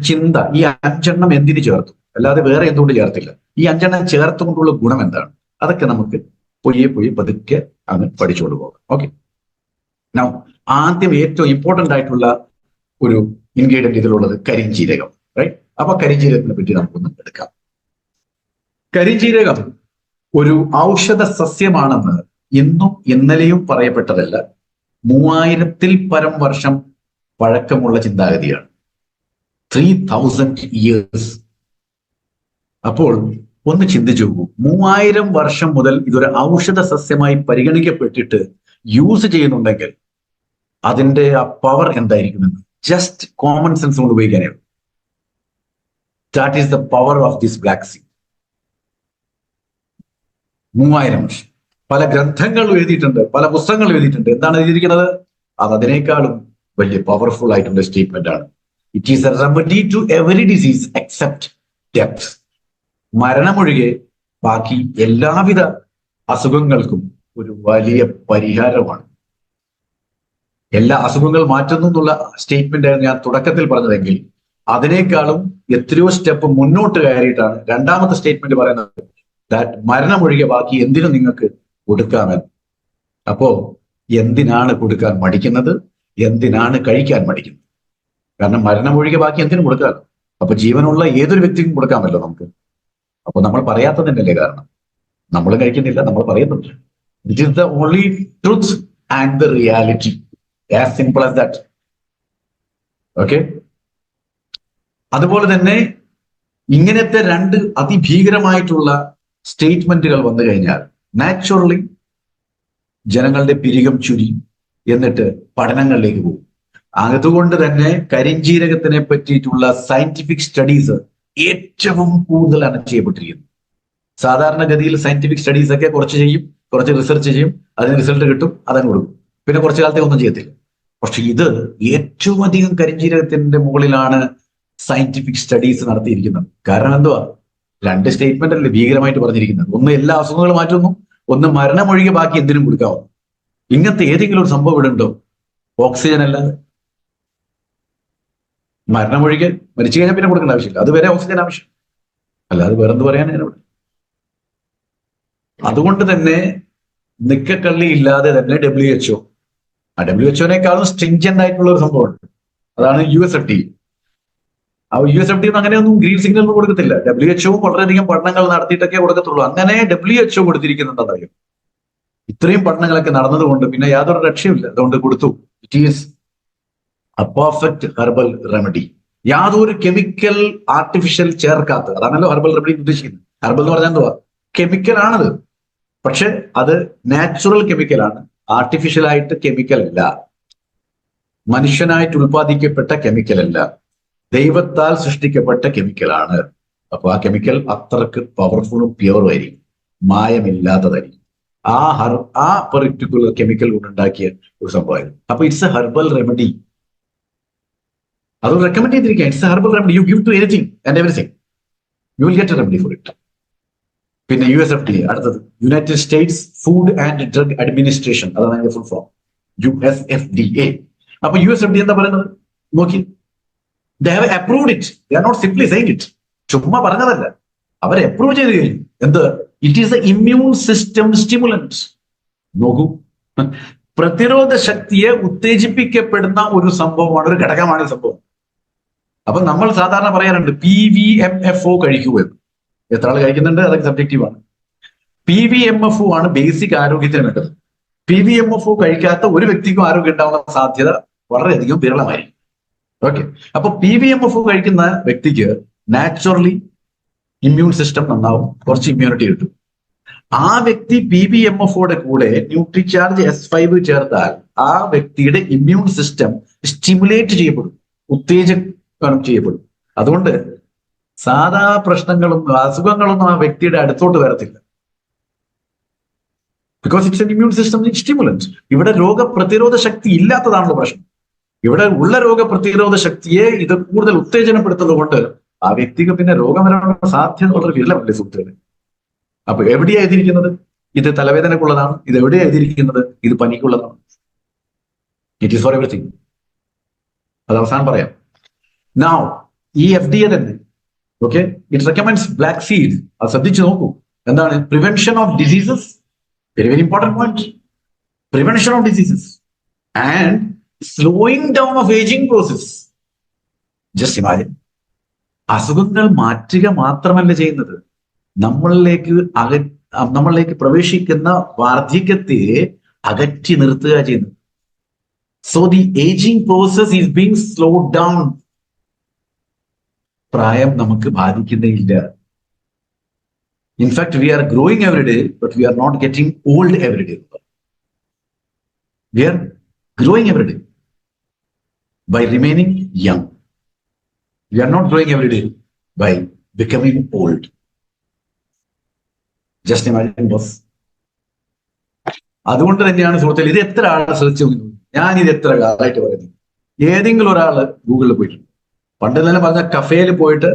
Speaker 1: ചിന്ത, ഈ 5 എന്തിനു ചേർത്തു, അല്ലാതെ വേറെ എന്തുകൊണ്ട് ചേർത്തില്ല? ഈ 5 ചേർത്തുകൊണ്ടുള്ള ഗുണം എന്താണ്? അതൊക്കെ നമുക്ക് പോയി പതുക്കെ അങ്ങ് പഠിച്ചുകൊണ്ട് പോകാം. ഓക്കെ, നൗ ആദ്യം ഏറ്റവും ഇമ്പോർട്ടന്റ് ആയിട്ടുള്ള ഒരു ഇൻഗ്രീഡിയന്റ് ഇതിലുള്ളത് കരിഞ്ജീരകം, റൈറ്റ്? അപ്പൊ കരിഞ്ജീരകത്തിനെ പറ്റി നമുക്കൊന്ന് എടുക്കാം. കരിഞ്ജീരകം ഒരു ഔഷധ സസ്യമാണെന്ന് ഇന്നും ഇന്നലെയും പറയപ്പെട്ടതല്ല, 3000-ൽ പരം വർഷം പഴക്കമുള്ള ചിന്താഗതിയാണ്. 3000 years. അപ്പോൾ ഒന്ന് ചിന്തിച്ചു നോക്കൂ, 3000 വർഷം മുതൽ ഇതൊരു ഔഷധ സസ്യമായി പരിഗണിക്കപ്പെട്ടിട്ട് യൂസ് ചെയ്യുന്നുണ്ടെങ്കിൽ അതിന്റെ ആ പവർ എന്തായിരിക്കുമെന്ന് ജസ്റ്റ് കോമൺ സെൻസ് കൊണ്ട് ഉപയോഗിക്കാനേ. That is the power of this black seed. 3000 വർഷം. പല ഗ്രന്ഥങ്ങൾ എഴുതിയിട്ടുണ്ട്, പല പുസ്തകങ്ങൾ എഴുതിയിട്ടുണ്ട്. എന്താണ് എഴുതിയിരിക്കുന്നത്? അത് അതിനേക്കാളും വലിയ പവർഫുൾ ആയിട്ടുള്ള സ്റ്റേറ്റ്മെന്റ് ആണ്. It is a remedy to every disease except death. മരണമൊഴികെ ബാക്കി എല്ലാവിധ അസുഖങ്ങൾക്കും ഒരു വലിയ പരിഹാരമാണ്. എല്ലാ അസുഖങ്ങൾ മാറ്റുന്നു എന്നുള്ള സ്റ്റേറ്റ്മെന്റ് ആയിരുന്നു ഞാൻ തുടക്കത്തിൽ പറഞ്ഞതെങ്കിൽ അതിനേക്കാളും എത്രയോ സ്റ്റെപ്പ് മുന്നോട്ട് കയറിയിട്ടാണ് രണ്ടാമത്തെ സ്റ്റേറ്റ്മെന്റ് പറയുന്നത്, ദാറ്റ് മരണമൊഴികെ ബാക്കി എന്തിനും നിങ്ങൾക്ക് കൊടുക്കാമെന്ന്. അപ്പോ എന്തിനാണ് കൊടുക്കാൻ മടിക്കുന്നത്? എന്തിനാണ് കഴിക്കാൻ മടിക്കുന്നത്? കാരണം മരണമൊഴികെ ബാക്കി എന്തിനും കൊടുക്കാം. അപ്പൊ ജീവനുള്ള ഏതൊരു വ്യക്തിക്കും കൊടുക്കാമല്ലോ നമുക്ക്. അപ്പൊ നമ്മൾ പറയാത്തതിനല്ലേ കാരണം. നമ്മൾ കഴിക്കുന്നില്ല, നമ്മൾ പറയുന്നുണ്ട്. It is the only truth and the reality, as simple as that. Okay. അതുപോലെ തന്നെ ഇങ്ങനത്തെ രണ്ട് അതിഭീകരമായിട്ടുള്ള സ്റ്റേറ്റ്മെന്റുകൾ വന്നു കഴിഞ്ഞാൽ നാച്ചുറലി ജനങ്ങളുടെ പിരികം ചുരി, എന്നിട്ട് പഠനങ്ങളിലേക്ക് പോകും. അതുകൊണ്ട് തന്നെ കരിഞ്ജീരകത്തിനെ പറ്റിയിട്ടുള്ള സയന്റിഫിക് സ്റ്റഡീസ് ഏറ്റവും കൂടുതലാണ് ചെയ്യപ്പെട്ടിരിക്കുന്നത്. സാധാരണഗതിയിൽ സയന്റിഫിക് സ്റ്റഡീസ് ഒക്കെ കുറച്ച് ചെയ്യും, കുറച്ച് റിസർച്ച് ചെയ്യും, അതിന് റിസൾട്ട് കിട്ടും, അതങ്ങ് കൊടുക്കും, പിന്നെ കുറച്ചു കാലത്തെ ഒന്നും ചെയ്യത്തില്ല. പക്ഷെ ഇത് ഏറ്റവും അധികം കരിഞ്ജീരകത്തിന്റെ മുകളിലാണ് സയന്റിഫിക് സ്റ്റഡീസ് നടത്തിയിരിക്കുന്നത്. കാരണം എന്തുവാ? രണ്ട് സ്റ്റേറ്റ്മെന്റ് അല്ലേ ഭീകരമായിട്ട് പറഞ്ഞിരിക്കുന്നത്. ഒന്ന് എല്ലാ അസുഖങ്ങളും മാറ്റുന്നു, ഒന്ന് മരണമൊഴികെ ബാക്കി എന്തിനും കൊടുക്കാവോ. ഇങ്ങനത്തെ ഏതെങ്കിലും ഒരു സംഭവം ഇവിടെ ഉണ്ടോ? ഓക്സിജൻ അല്ലാതെ. മരണമൊഴികെ മരിച്ചു കഴിഞ്ഞാൽ പിന്നെ കൊടുക്കേണ്ട ആവശ്യമില്ല, അതുവരെ ഓക്സിജൻ ആവശ്യം, അല്ലാതെ വേറെന്ത് പറയാനാണ്. അതുകൊണ്ട് തന്നെ നിക്കക്കള്ളി ഇല്ലാതെ തന്നെ WHO, ആ WHO-നേക്കാളും സ്ട്രിഞ്ചന്റ് ആയിട്ടുള്ള ഒരു സംഭവമുണ്ട്. അതാണ് USFDA. ആ USFDA അങ്ങനെയൊന്നും ഗ്രീൻ സിഗ്നൽ ഒന്നും കൊടുക്കത്തില്ല. WHO വളരെയധികം പഠനങ്ങൾ നടത്തിയിട്ടൊക്കെ കൊടുക്കത്തുള്ളൂ. അങ്ങനെ WHO കൊടുത്തിരിക്കുന്നുണ്ടെന്നറിയും. ഇത്രയും പഠനങ്ങളൊക്കെ നടന്നതുകൊണ്ട് പിന്നെ യാതൊരു രക്ഷയുമില്ല, അതുകൊണ്ട് കൊടുത്തു. It is A perfect herbal remedy. യാതൊരു കെമിക്കൽ ആർട്ടിഫിഷ്യൽ ചേർക്കാത്ത, അതാണല്ലോ ഹെർബൽ റെമഡി ഉദ്ദേശിക്കുന്നത്. ഹെർബൽ എന്ന് പറഞ്ഞാൽ എന്തുവാ? കെമിക്കൽ ആണത്, പക്ഷെ അത് നാച്ചുറൽ കെമിക്കലാണ്, ആർട്ടിഫിഷ്യൽ ആയിട്ട് കെമിക്കൽ അല്ല, മനുഷ്യനായിട്ട് ഉൽപ്പാദിക്കപ്പെട്ട കെമിക്കൽ അല്ല, ദൈവത്താൽ സൃഷ്ടിക്കപ്പെട്ട കെമിക്കലാണ്. അപ്പൊ ആ കെമിക്കൽ അത്രക്ക് പവർഫുള്ളും പ്യുവറും ആയിരിക്കും, മായമില്ലാത്തതായിരിക്കും. ആ പെർട്ടിക്കുലർ കെമിക്കൽ കൊണ്ടുണ്ടാക്കിയ ഒരു സംഭവമായിരുന്നു. അപ്പൊ ഇറ്റ്സ് എ ഹെർബൽ റെമഡി. അത് റെക്കമെൻഡ് ചെയ്തിരിക്കുക. It's a herbal remedy. You give to anything and everything, you will get a remedy for it. പിന്നെ USFDA, അടുത്തത് united states food and drug administration, അതാണ് അതിന്റെ ഫുൾ ഫോം, USFDA. അപ്പൊ USFDA എന്താ പറയുന്നത് നോക്കി? They have approved it. They are not simply saying it. ചുമ്മാ പറഞ്ഞതല്ല, അവർ അപ്രൂവ് ചെയ്ത് കഴിഞ്ഞു. എന്ത്? It is A immune system stimulant. നോക്കൂ, പ്രതിരോധ ശക്തിയെ ഉത്തേജിപ്പിക്കപ്പെടുന്ന ഒരു സംഭവമാണ്, ഒരു ഘടകമാണ് ഈ സംഭവം. അപ്പൊ നമ്മൾ സാധാരണ പറയാറുണ്ട് PVMFO കഴിക്കൂ എന്ന്. എത്ര ആൾ കഴിക്കുന്നുണ്ട് അതൊക്കെ സബ്ജക്റ്റീവാണ്. PVMFO ആണ് ബേസിക് ആരോഗ്യത്തിന് വേണ്ടത്. PVMFO കഴിക്കാത്ത ഒരു വ്യക്തിക്കും ആരോഗ്യം ഉണ്ടാവുന്ന സാധ്യത വളരെയധികം വിരളമായിരിക്കും. ഓക്കെ. അപ്പൊ PVMFO കഴിക്കുന്ന വ്യക്തിക്ക് നാച്ചുറലി ഇമ്മ്യൂൺ സിസ്റ്റം നന്നാവും, കുറച്ച് ഇമ്മ്യൂണിറ്റി കിട്ടും. ആ വ്യക്തി PVMFOയുടെ കൂടെ ന്യൂട്രിചാർജ് S5 ചേർത്താൽ ആ വ്യക്തിയുടെ ഇമ്മ്യൂൺ സിസ്റ്റം സ്റ്റിമുലേറ്റ് ചെയ്യപ്പെടും, ഉത്തേജനം ചെയ്യപ്പെടും. അതുകൊണ്ട് സാധാ പ്രശ്നങ്ങളൊന്നും അസുഖങ്ങളൊന്നും ആ വ്യക്തിയുടെ അടുത്തോട്ട് വരത്തില്ല. Because it's an immune system stimulant. ഇവിടെ രോഗപ്രതിരോധ ശക്തി ഇല്ലാത്തതാണല്ലോ പ്രശ്നം. ഇവിടെ ഉള്ള രോഗപ്രതിരോധ ശക്തിയെ ഇത് കൂടുതൽ ഉത്തേജനപ്പെടുത്തുന്നത് കൊണ്ട് ആ വ്യക്തിക്ക് പിന്നെ രോഗം വരാനുള്ള സാധ്യത വളരെ വിരളമല്ലേ സുഹൃത്തുക്കളെ. അപ്പൊ എവിടെയാ എഴുതിയിരിക്കുന്നത്? ഇത് തലവേദനക്കുള്ളതാണ്. ഇത് എവിടെയാ എഴുതിയിരിക്കുന്നത്? ഇത് പനിക്കുള്ളതാണ്. It is for everything. അത് അവസാനം പറയാം. നൗ ഈ FDA തന്നെ okay, it recommends black seed. അത് ശ്രദ്ധിച്ചു നോക്കൂ. എന്താണ്? Prevention of diseases, very very important point. Prevention of diseases and slowing down of ageing process. Just imagine, അസുഖങ്ങൾ മാറ്റുക മാത്രമല്ല ചെയ്യുന്നത്, നമ്മളിലേക്ക് പ്രവേശിക്കുന്ന വാർദ്ധക്യത്തെ അകറ്റി നിർത്തുക ചെയ്യുന്നത്. So the ageing process is being slowed down. പ്രായം നമുക്ക് ബാധിക്കുന്നേയില്ല. In fact we are growing every day, but we are not getting old every day. We are growing every day by remaining young. We are not growing every day by becoming old. Just imagine, boss. അതുകൊണ്ട് തന്നെയാണ് സുഹൃത്തുക്കൾ ഇത് എത്ര ആൾ ശ്രദ്ധിച്ചു. ഞാൻ ഇത് എത്ര കാലമായിട്ട് പറയുന്നു. ഏതെങ്കിലും ഒരാള് ഗൂഗിളിൽ പോയിട്ടുണ്ട്. പണ്ട് തന്നെ പറഞ്ഞ കഫേയിൽ പോയിട്ട്,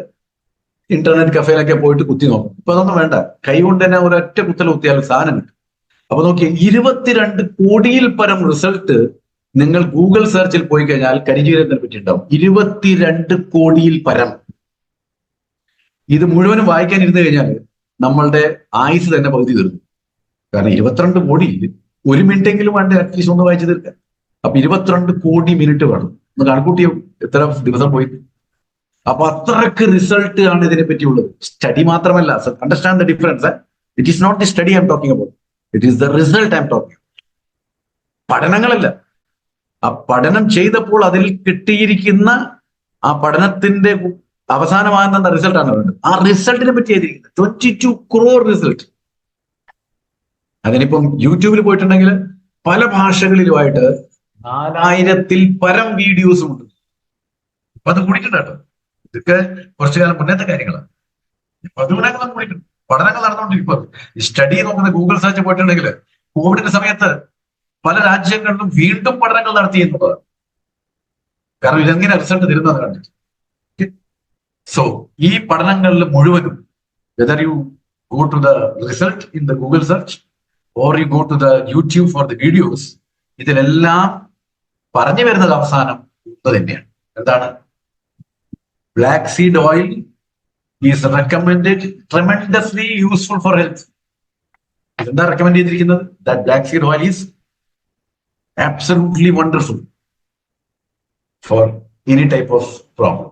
Speaker 1: ഇന്റർനെറ്റ് കഫേയിലൊക്കെ പോയിട്ട് കുത്തി നോക്കും. ഇപ്പൊ അതൊന്നും വേണ്ട, കൈ കൊണ്ട് തന്നെ ഒരൊറ്റ കുത്തൽ കുത്തിയാൽ സാധനം കിട്ടും. അപ്പൊ നോക്കിയേ, 22 കോടിയിൽ പരം റിസൾട്ട് നിങ്ങൾ ഗൂഗിൾ സെർച്ചിൽ പോയി കഴിഞ്ഞാൽ കരിഞ്ജീരകത്തിനെ പറ്റി ഉണ്ടാവും. 22 കോടിയിൽ പരം. ഇത് മുഴുവനും വായിക്കാൻ ഇരുന്ന് കഴിഞ്ഞാൽ നമ്മളുടെ ആയുസ് തന്നെ പകുതി തീർന്നു. കാരണം 22 കോടിയിൽ 1 മിനിറ്റെങ്കിലും വേണ്ട അറ്റ്ലീസ്റ്റ് ഒന്ന് വായിച്ചു തീർക്കാൻ. അപ്പൊ 22 കോടി മിനിറ്റ് വേണം. ഒന്ന് കണക്കൂട്ടിയോ എത്ര ദിവസം പോയി. അപ്പൊ അത്രക്ക് റിസൾട്ട് ആണ് ഇതിനെ പറ്റിയുള്ളത്. സ്റ്റഡി മാത്രമല്ല, understand the difference. It is not the study I'm talking about, it is the result I'm talking. പഠനങ്ങളല്ല, ആ പഠനം ചെയ്തപ്പോൾ അതിൽ കിട്ടിയിരിക്കുന്ന ആ പഠനത്തിന്റെ അവസാനമാകുന്ന റിസൾട്ടാണ് വേണ്ടത്. ആ റിസൾട്ടിനെ പറ്റി എഴുതിയിരിക്കുന്നത് 22 crore റിസൾട്ട്. അതിനിപ്പം യൂട്യൂബിൽ പോയിട്ടുണ്ടെങ്കിൽ പല ഭാഷകളിലുമായിട്ട് 4000-ൽ പരം വീഡിയോസും ഉണ്ട്. ഇപ്പൊ അത് കൂടിയിട്ടുണ്ട് കേട്ടോ. ഇതൊക്കെ കുറച്ചു കാലം മുന്നത്തെ കാര്യങ്ങളാണ്. ഇപ്പൊ അതുകൊണ്ടൊക്കെ കൂടിയിട്ടുണ്ട്. പഠനങ്ങൾ നടന്നുകൊണ്ടിരിക്കും. ഈ സ്റ്റഡി നോക്കുന്ന ഗൂഗിൾ സെർച്ച് പോയിട്ടുണ്ടെങ്കിൽ കോവിഡിന്റെ സമയത്ത് പല രാജ്യങ്ങളിലും വീണ്ടും പഠനങ്ങൾ നടത്തി എന്നുള്ളതാണ്. കാരണം ഇതെങ്ങനെ റിസൾട്ട് തരുന്നത് കണ്ടിട്ട്. സോ ഈ പഠനങ്ങളിൽ മുഴുവനും whether you go to the result in the Google search or you go to the YouTube for the videos, ഇതിലെല്ലാം പറഞ്ഞു വരുന്നത് അവസാനം ഇത് തന്നെയാണ്. എന്താണ്? Black seed oil is recommended tremendously useful for health. ഇതെന്താ റെക്കമെൻഡ് ചെയ്തിരിക്കുന്നത്? That black seed oil is absolutely wonderful for any type of problem,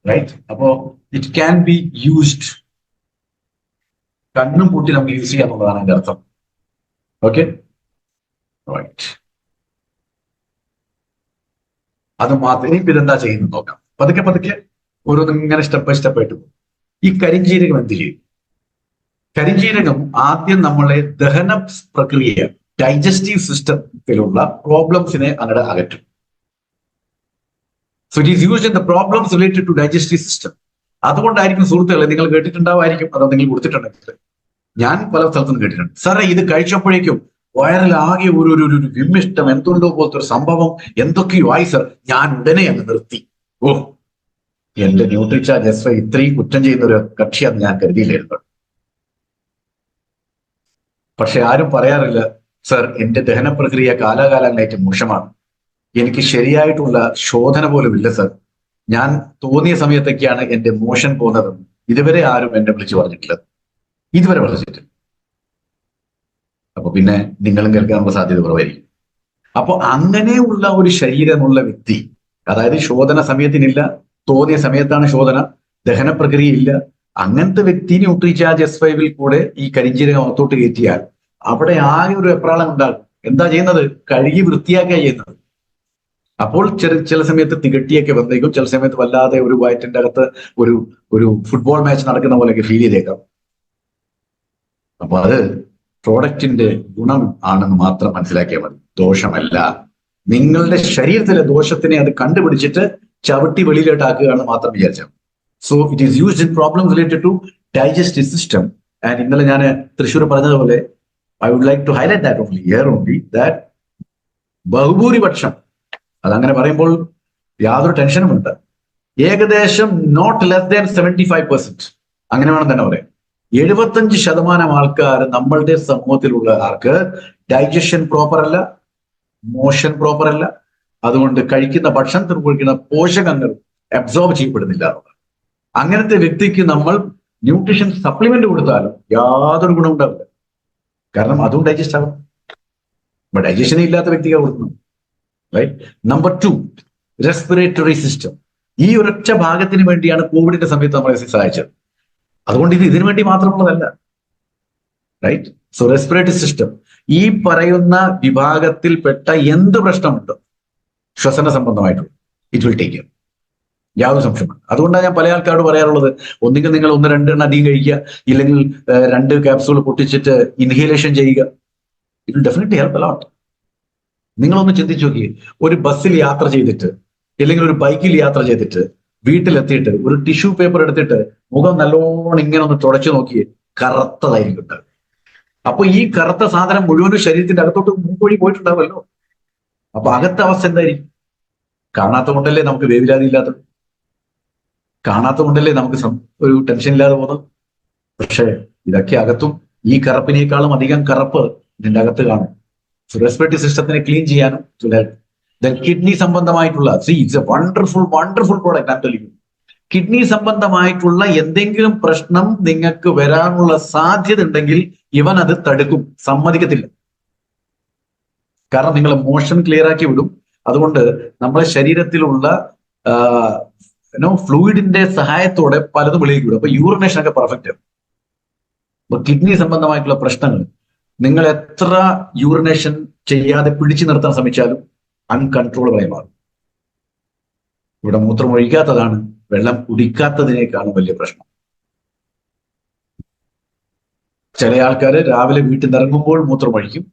Speaker 1: right? Apo it can be used, kannum putti namukku use cheyannullana inde artham. Okay, right. adu maathre idenda cheyyunnu nokkam. പതുക്കെ ഓരോന്നും ഇങ്ങനെ step by step ആയിട്ട് പോകും. ഈ കരിഞ്ജീരകം എന്ത് ചെയ്യും? കരിഞ്ജീരകം ആദ്യം നമ്മളെ ദഹന പ്രക്രിയ, ഡൈജസ്റ്റീവ് സിസ്റ്റത്തിലുള്ള പ്രോബ്ലംസിനെ അങ്ങോട്ട് അകറ്റും. So it is used in the problems related to digestive system. അതുകൊണ്ടായിരിക്കും സുഹൃത്തുക്കളെ നിങ്ങൾ കേട്ടിട്ടുണ്ടാവായിരിക്കും, അതോ നിങ്ങൾ കൊടുത്തിട്ടുണ്ടെങ്കിൽ. ഞാൻ പല സ്ഥലത്തും കേട്ടിട്ടുണ്ട്, സാറേ ഇത് കഴിച്ചപ്പോഴേക്കും വയറിൽ ആകെ ഒരു വിമ്മിഷ്ടം, എന്തുണ്ടോ പോലത്തെ ഒരു സംഭവം, എന്തൊക്കെയോ ആയി സർ, ഞാൻ ഉടനെ അങ്ങ് നിർത്തി. ഓ, എന്റെ ന്യൂട്രിചാർജ് എസ് ഇത്രയും കുറ്റം ചെയ്യുന്ന ഒരു കക്ഷിയാന്ന് ഞാൻ കരുതിയില്ലായിരുന്നു. പക്ഷെ ആരും പറയാറില്ല, സർ എന്റെ ദഹന പ്രക്രിയ കാലാകാലങ്ങളായിട്ട് മോശമാണ്, എനിക്ക് ശരിയായിട്ടുള്ള ശോധന പോലും ഇല്ല സർ, ഞാൻ തോന്നിയ സമയത്തൊക്കെയാണ് എന്റെ മോഷൻ പോകുന്നത്. ഇതുവരെ ആരും എന്നെ വിളിച്ചു പറഞ്ഞിട്ടില്ല, ഇതുവരെ പറഞ്ഞിട്ടില്ല. അപ്പൊ പിന്നെ നിങ്ങളും കേൾക്കാനുള്ള സാധ്യത കുറവായിരിക്കും. അപ്പൊ അങ്ങനെയുള്ള ഒരു ശരീരമുള്ള വ്യക്തി, അതായത് ശോധന സമയത്തിനില്ല, തോന്നിയ സമയത്താണ് ശോധന, ദഹന പ്രക്രിയ ഇല്ല, അങ്ങനത്തെ വ്യക്തി ന്യൂട്രിചാർജ് S5 കൂടെ ഈ കരിഞ്ജീരകം അകത്തോട്ട് കയറ്റിയാൽ അവിടെ ആകെ ഒരു വെപ്രാളം ഉണ്ടാകും. എന്താ ചെയ്യുന്നത്? കഴുകി വൃത്തിയാക്കുക ചെയ്യുന്നത്. അപ്പോൾ ചില സമയത്ത് തികട്ടിയൊക്കെ വന്നേക്കും, ചില സമയത്ത് വല്ലാതെ ഒരു വയറ്റിന്റെ അകത്ത് ഒരു ഫുട്ബോൾ മാച്ച് നടക്കുന്ന പോലെയൊക്കെ ഫീൽ ചെയ്തേക്കാം. അപ്പൊ അത് പ്രോഡക്റ്റിന്റെ ഗുണം ആണെന്ന് മാത്രം മനസ്സിലാക്കിയാൽ മതി, ദോഷമല്ല. നിങ്ങളുടെ ശരീരത്തിലെ ദോഷത്തിനെ അത് കണ്ടുപിടിച്ചിട്ട് ചവിട്ടി വെളിയിലോട്ടാക്കുകയാണെന്ന് മാത്രം വിചാരിച്ചാൽ. So it is used in problems related to digestive system. And ഇന്നലെ ഞാൻ തൃശ്ശൂർ പറഞ്ഞതുപോലെ I would like to highlight that only that ബഹുഭൂരിപക്ഷം, അതങ്ങനെ പറയുമ്പോൾ യാതൊരു ടെൻഷനും ഉണ്ട്, ഏകദേശം നോട്ട് ലെസ് ദാൻ 75%, അങ്ങനെ വേണം തന്നെ പറയാം, 75% ആൾക്കാർ നമ്മളുടെ സമൂഹത്തിലുള്ള ആൾക്ക് ഡൈജഷൻ പ്രോപ്പർ അല്ല, മോഷൻ പ്രോപ്പർ അല്ല. അതുകൊണ്ട് കഴിക്കുന്ന ഭക്ഷണത്തിൽ കഴിക്കുന്ന പോഷകങ്ങൾ അബ്സോർബ് ചെയ്യപ്പെടുന്നില്ല. അങ്ങനത്തെ വ്യക്തിക്ക് നമ്മൾ ന്യൂട്രീഷൻ സപ്ലിമെന്റ് കൊടുത്താലും യാതൊരു ഗുണം ഉണ്ടാവില്ല. കാരണം അതും ഡൈജസ്റ്റ് ആകും. അപ്പൊ ഡൈജഷനെ ഇല്ലാത്ത വ്യക്തിക്ക് കൊടുക്കുന്നു. റൈറ്റ്. Number 2, respiratory system. ഈ ഒരൊറ്റ ഭാഗത്തിന് വേണ്ടിയാണ് കോവിഡിന്റെ സമയത്ത് നമ്മളെ സഹായിച്ചത്. അതുകൊണ്ട് ഇത് ഇതിനു വേണ്ടി മാത്രമുള്ളതല്ല. റൈറ്റ്. സോ റെസ്പിറേറ്ററി സിസ്റ്റം, ഈ പറയുന്ന വിഭാഗത്തിൽപ്പെട്ട എന്ത് പ്രശ്നമുണ്ടോ ശ്വസന സംബന്ധമായിട്ടുള്ള, ഇറ്റ് വിൽ ടേക്ക് കെയർ, യാതൊരു സംശയമാണ്. അതുകൊണ്ടാണ് ഞാൻ പല ആൾക്കാരോട് പറയാറുള്ളത്, ഒന്നുകിൽ നിങ്ങൾ 1-2 എണ്ണം അധികം കഴിക്കുക, ഇല്ലെങ്കിൽ 2 ക്യാപ്സൂൾ പൊട്ടിച്ചിട്ട് ഇൻഹേലേഷൻ ചെയ്യുക. It will definitely help a lot. നിങ്ങളൊന്ന് ചിന്തിച്ചു നോക്കിയേ, ഒരു ബസ്സിൽ യാത്ര ചെയ്തിട്ട് അല്ലെങ്കിൽ ഒരു ബൈക്കിൽ യാത്ര ചെയ്തിട്ട് വീട്ടിലെത്തിയിട്ട് ഒരു ടിഷ്യൂ പേപ്പർ എടുത്തിട്ട് മുഖം നല്ലോണം ഇങ്ങനെ ഒന്ന് തുടച്ചു നോക്കിയേ, കറുത്തതായിരിക്കും. അപ്പൊ ഈ കറുത്ത സാധനം മുഴുവനും ശരീരത്തിന്റെ അകത്തോട്ട് മൂക്കൊഴി പോയിട്ടുണ്ടാവുമല്ലോ. അപ്പൊ അകത്തെ അവസ്ഥ എന്തായിരിക്കും? കാണാത്ത കൊണ്ടല്ലേ നമുക്ക് വേവിലാതി ഇല്ലാത്തത്, കാണാത്ത കൊണ്ടല്ലേ നമുക്ക് ഒരു ടെൻഷൻ ഇല്ലാതെ പോകുന്നത്. പക്ഷെ ഇതൊക്കെ അകത്തും ഈ കറുപ്പിനേക്കാളും അധികം കറുപ്പ് ഇതിന്റെ അകത്ത് കാണും. റെസ്പിറേറ്ററി സിസ്റ്റത്തിനെ ക്ലീൻ ചെയ്യാനും കിഡ്നി സംബന്ധമായിട്ടുള്ള it's A wonderful product. Kidney സംബന്ധമായിട്ടുള്ള എന്തെങ്കിലും പ്രശ്നം നിങ്ങൾക്ക് വരാനുള്ള സാധ്യത ഉണ്ടെങ്കിൽ ഇവൻ അത് തടുക്കും, സമ്മതിക്കത്തില്ല. കാരണം നിങ്ങൾ മോഷൻ ക്ലിയർ ആക്കി വിടും. അതുകൊണ്ട് നമ്മുടെ ശരീരത്തിലുള്ള ഫ്ലൂയിഡിന്റെ സഹായത്തോടെ പലതും വെളിയിലേക്ക് വിടും. അപ്പൊ യൂറിനേഷൻ ഒക്കെ പെർഫെക്റ്റ് ആണ്. അപ്പൊ കിഡ്നി സംബന്ധമായിട്ടുള്ള പ്രശ്നങ്ങൾ നിങ്ങൾ എത്ര യൂറിനേഷൻ ചെയ്യാതെ പിടിച്ചു നിർത്താൻ ശ്രമിച്ചാലും അൺകൺട്രോളബിളായി മാറും. ഇവിടെ മൂത്രം ഒഴിക്കാത്തതാണ് വെള്ളം കുടിക്കാത്തതിനേക്കാളും വലിയ പ്രശ്നം. ചില ആൾക്കാർ രാവിലെ വീട്ടിൽ നിന്ന് ഇറങ്ങുമ്പോൾ മൂത്രം ഒഴിക്കും,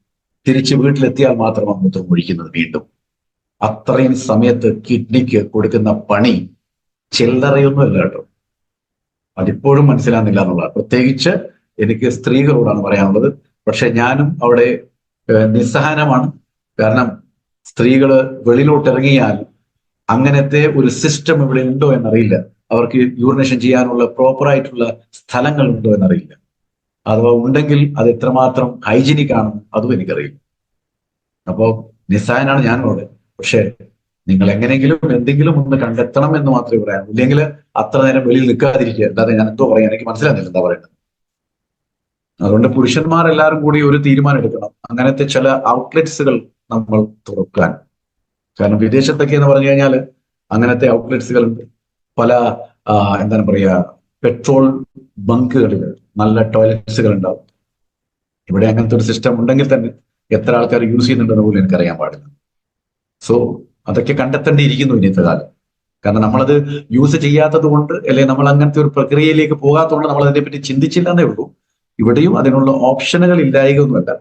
Speaker 1: തിരിച്ച് വീട്ടിലെത്തിയാൽ മാത്രമാണ് മൂത്രം ഒഴിക്കുന്നത് വീണ്ടും. അത്രയും സമയത്ത് കിഡ്നിക്ക് കൊടുക്കുന്ന പണി ചില്ലറയൊന്നുമല്ല കേട്ടോ. അതിപ്പോഴും മനസ്സിലാകുന്നില്ല എന്നുള്ളതാണ്. പ്രത്യേകിച്ച് എനിക്ക് സ്ത്രീകളോടാണ് പറയാനുള്ളത്. പക്ഷെ ഞാനും അവിടെ നിസ്സഹനമാണ്. കാരണം സ്ത്രീകള് വെളിയിലോട്ട് ഇറങ്ങിയാൽ അങ്ങനത്തെ ഒരു സിസ്റ്റം ഇവിടെ ഉണ്ടോ എന്നറിയില്ല. അവർക്ക് യൂറിനേഷൻ ചെയ്യാനുള്ള പ്രോപ്പറായിട്ടുള്ള സ്ഥലങ്ങൾ ഉണ്ടോ എന്നറിയില്ല. അഥവാ ഉണ്ടെങ്കിൽ അത് എത്രമാത്രം ഹൈജീനിക് ആണെന്ന് അതും എനിക്കറിയില്ല. അപ്പോൾ നിസ്സഹായനാണ് ഞാനും അവിടെ. പക്ഷെ നിങ്ങൾ എങ്ങനെയെങ്കിലും എന്തെങ്കിലും ഒന്ന് കണ്ടെത്തണം എന്ന് മാത്രമേ പറയാനൂ. ഇല്ലെങ്കിൽ അത്ര നേരം വെളിയിൽ നിൽക്കാതിരിക്കുക. അല്ലാതെ ഞാൻ എന്തോ പറയാം, എനിക്ക് മനസ്സിലാകുന്നില്ല എന്താ പറയുന്നത്. അതുകൊണ്ട് പുരുഷന്മാരെല്ലാവരും കൂടി ഒരു തീരുമാനം എടുക്കണം, അങ്ങനത്തെ ചില ഔട്ട്ലെറ്റ്സുകൾ നമ്മൾ തുറക്കാൻ. കാരണം വിദേശത്തൊക്കെ എന്ന് പറഞ്ഞു കഴിഞ്ഞാൽ അങ്ങനത്തെ ഔട്ട്ലെറ്റ്സുകൾ ഉണ്ട്. പല എന്താണ് പറയുക, പെട്രോൾ ബങ്കുകളിൽ നല്ല ടോയ്ലറ്റ്സുകൾ ഉണ്ടാവും. ഇവിടെ അങ്ങനത്തെ ഒരു സിസ്റ്റം ഉണ്ടെങ്കിൽ തന്നെ എത്ര ആൾക്കാർ യൂസ് ചെയ്യുന്നുണ്ടെന്ന് പോലും എനിക്കറിയാൻ പാടില്ല. സോ അതൊക്കെ കണ്ടെത്തേണ്ടിയിരിക്കുന്നു ഇന്നത്തെ കാലം. കാരണം നമ്മളത് യൂസ് ചെയ്യാത്തത് കൊണ്ട്, അല്ലെങ്കിൽ നമ്മൾ അങ്ങനത്തെ ഒരു പ്രക്രിയയിലേക്ക് പോകാത്തതുകൊണ്ട് നമ്മൾ അതിനെപ്പറ്റി ചിന്തിച്ചില്ല എന്നേ ഉള്ളൂ. ഇവിടെയും അതിനുള്ള ഓപ്ഷനുകൾ ഇല്ലായകൊന്നുമല്ല,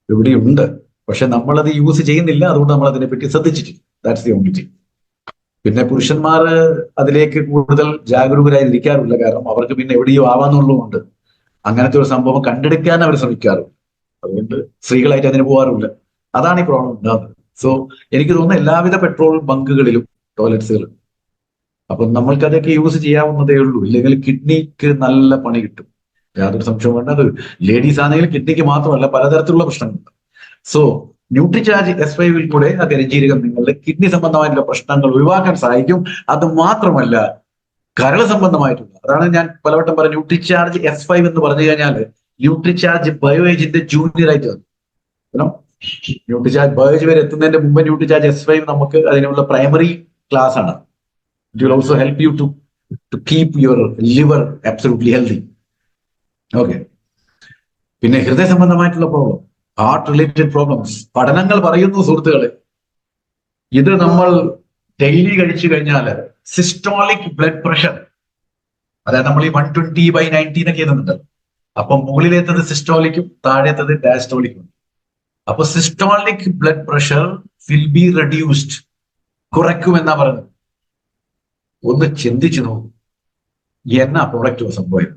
Speaker 1: ഇവിടെയുണ്ട്. പക്ഷെ നമ്മളത് യൂസ് ചെയ്യുന്നില്ല, അതുകൊണ്ട് നമ്മൾ അതിനെപ്പറ്റി ശ്രദ്ധിച്ചിട്ടില്ല. That's the only thing. പിന്നെ പുരുഷന്മാർ അതിലേക്ക് കൂടുതൽ ജാഗരൂകരായിരിക്കാറില്ല. കാരണം അവർക്ക് പിന്നെ എവിടെയോ ആവാന്നുള്ളതുകൊണ്ട് അങ്ങനത്തെ ഒരു സംഭവം കണ്ടെടുക്കാൻ അവർ ശ്രമിക്കാറുണ്ട്. അതുകൊണ്ട് സ്ത്രീകളായിട്ട് അതിന് പോകാറില്ല. അതാണ് ഈ പ്രോബ്ലം ഉണ്ടാകുന്നത്. സോ എനിക്ക് തോന്നുന്നു എല്ലാവിധ പെട്രോൾ ബങ്കുകളിലും ടോയ്ലറ്റ്സുകളും. അപ്പം നമ്മൾക്കതൊക്കെ യൂസ് ചെയ്യാവുന്നതേ ഉള്ളൂ. ഇല്ലെങ്കിൽ കിഡ്നിക്ക് നല്ല പണി കിട്ടും, യാതൊരു സംശയവും വേണ്ട. അത് ലേഡീസ് ആണെങ്കിലും കിഡ്നിക്ക് മാത്രമല്ല പലതരത്തിലുള്ള പ്രശ്നങ്ങളുണ്ട്. സോ ന്യൂട്രിചാർജ് S5 കൂടെ ആ കരിഞ്ജീരകം നിങ്ങളുടെ കിഡ്നി സംബന്ധമായിട്ടുള്ള പ്രശ്നങ്ങൾ ഒഴിവാക്കാൻ സഹായിക്കും. അത് മാത്രമല്ല കരൾ സംബന്ധമായിട്ടുള്ള, അതാണ് ഞാൻ പലവട്ടം പറഞ്ഞ ന്യൂട്രിചാർജ് S5 എന്ന് പറഞ്ഞു കഴിഞ്ഞാൽ ന്യൂട്രിചാർജ് ബയോഏജിന്റെ ജൂനിയർ ആയിട്ട് വന്നു. ന്യൂട്രിചാർജ് ബയോഏജ് വരെ എത്തുന്നതിന്റെ മുമ്പ് ന്യൂട്രിചാർജ് S5 നമുക്ക് അതിനുള്ള പ്രൈമറി ക്ലാസ് ആണ്. It will also help you to keep your liver absolutely healthy. Okay. പിന്നെ ഹൃദയ സംബന്ധമായിട്ടുള്ള പ്രോബ്ലം, ഹാർട്ട് റിലേറ്റഡ് പ്രോബ്ലംസ്, പഠനങ്ങൾ പറയുന്നു സുഹൃത്തുക്കളെ, ഇത് നമ്മൾ ഡെയിലി കഴിച്ചു കഴിഞ്ഞാൽ സിസ്റ്റോളിക് ബ്ലഡ് പ്രഷർ, അതായത് നമ്മൾ ഈ 120/90 എന്നൊക്കെ എഴുതുന്നുണ്ട്. അപ്പൊ മുകളിലേത്തത് സിസ്റ്റോളിക്കും താഴേത്തത് ഡയസ്റ്റോളിക്കും. അപ്പൊ systolic blood pressure will be reduced, കുറയ്ക്കുമെന്നാ പറയുന്നത്. ഒന്ന് ചിന്തിച്ചു നോക്കൂ, എന്നാ പ്രൊഡക്റ്റ് സംഭവം.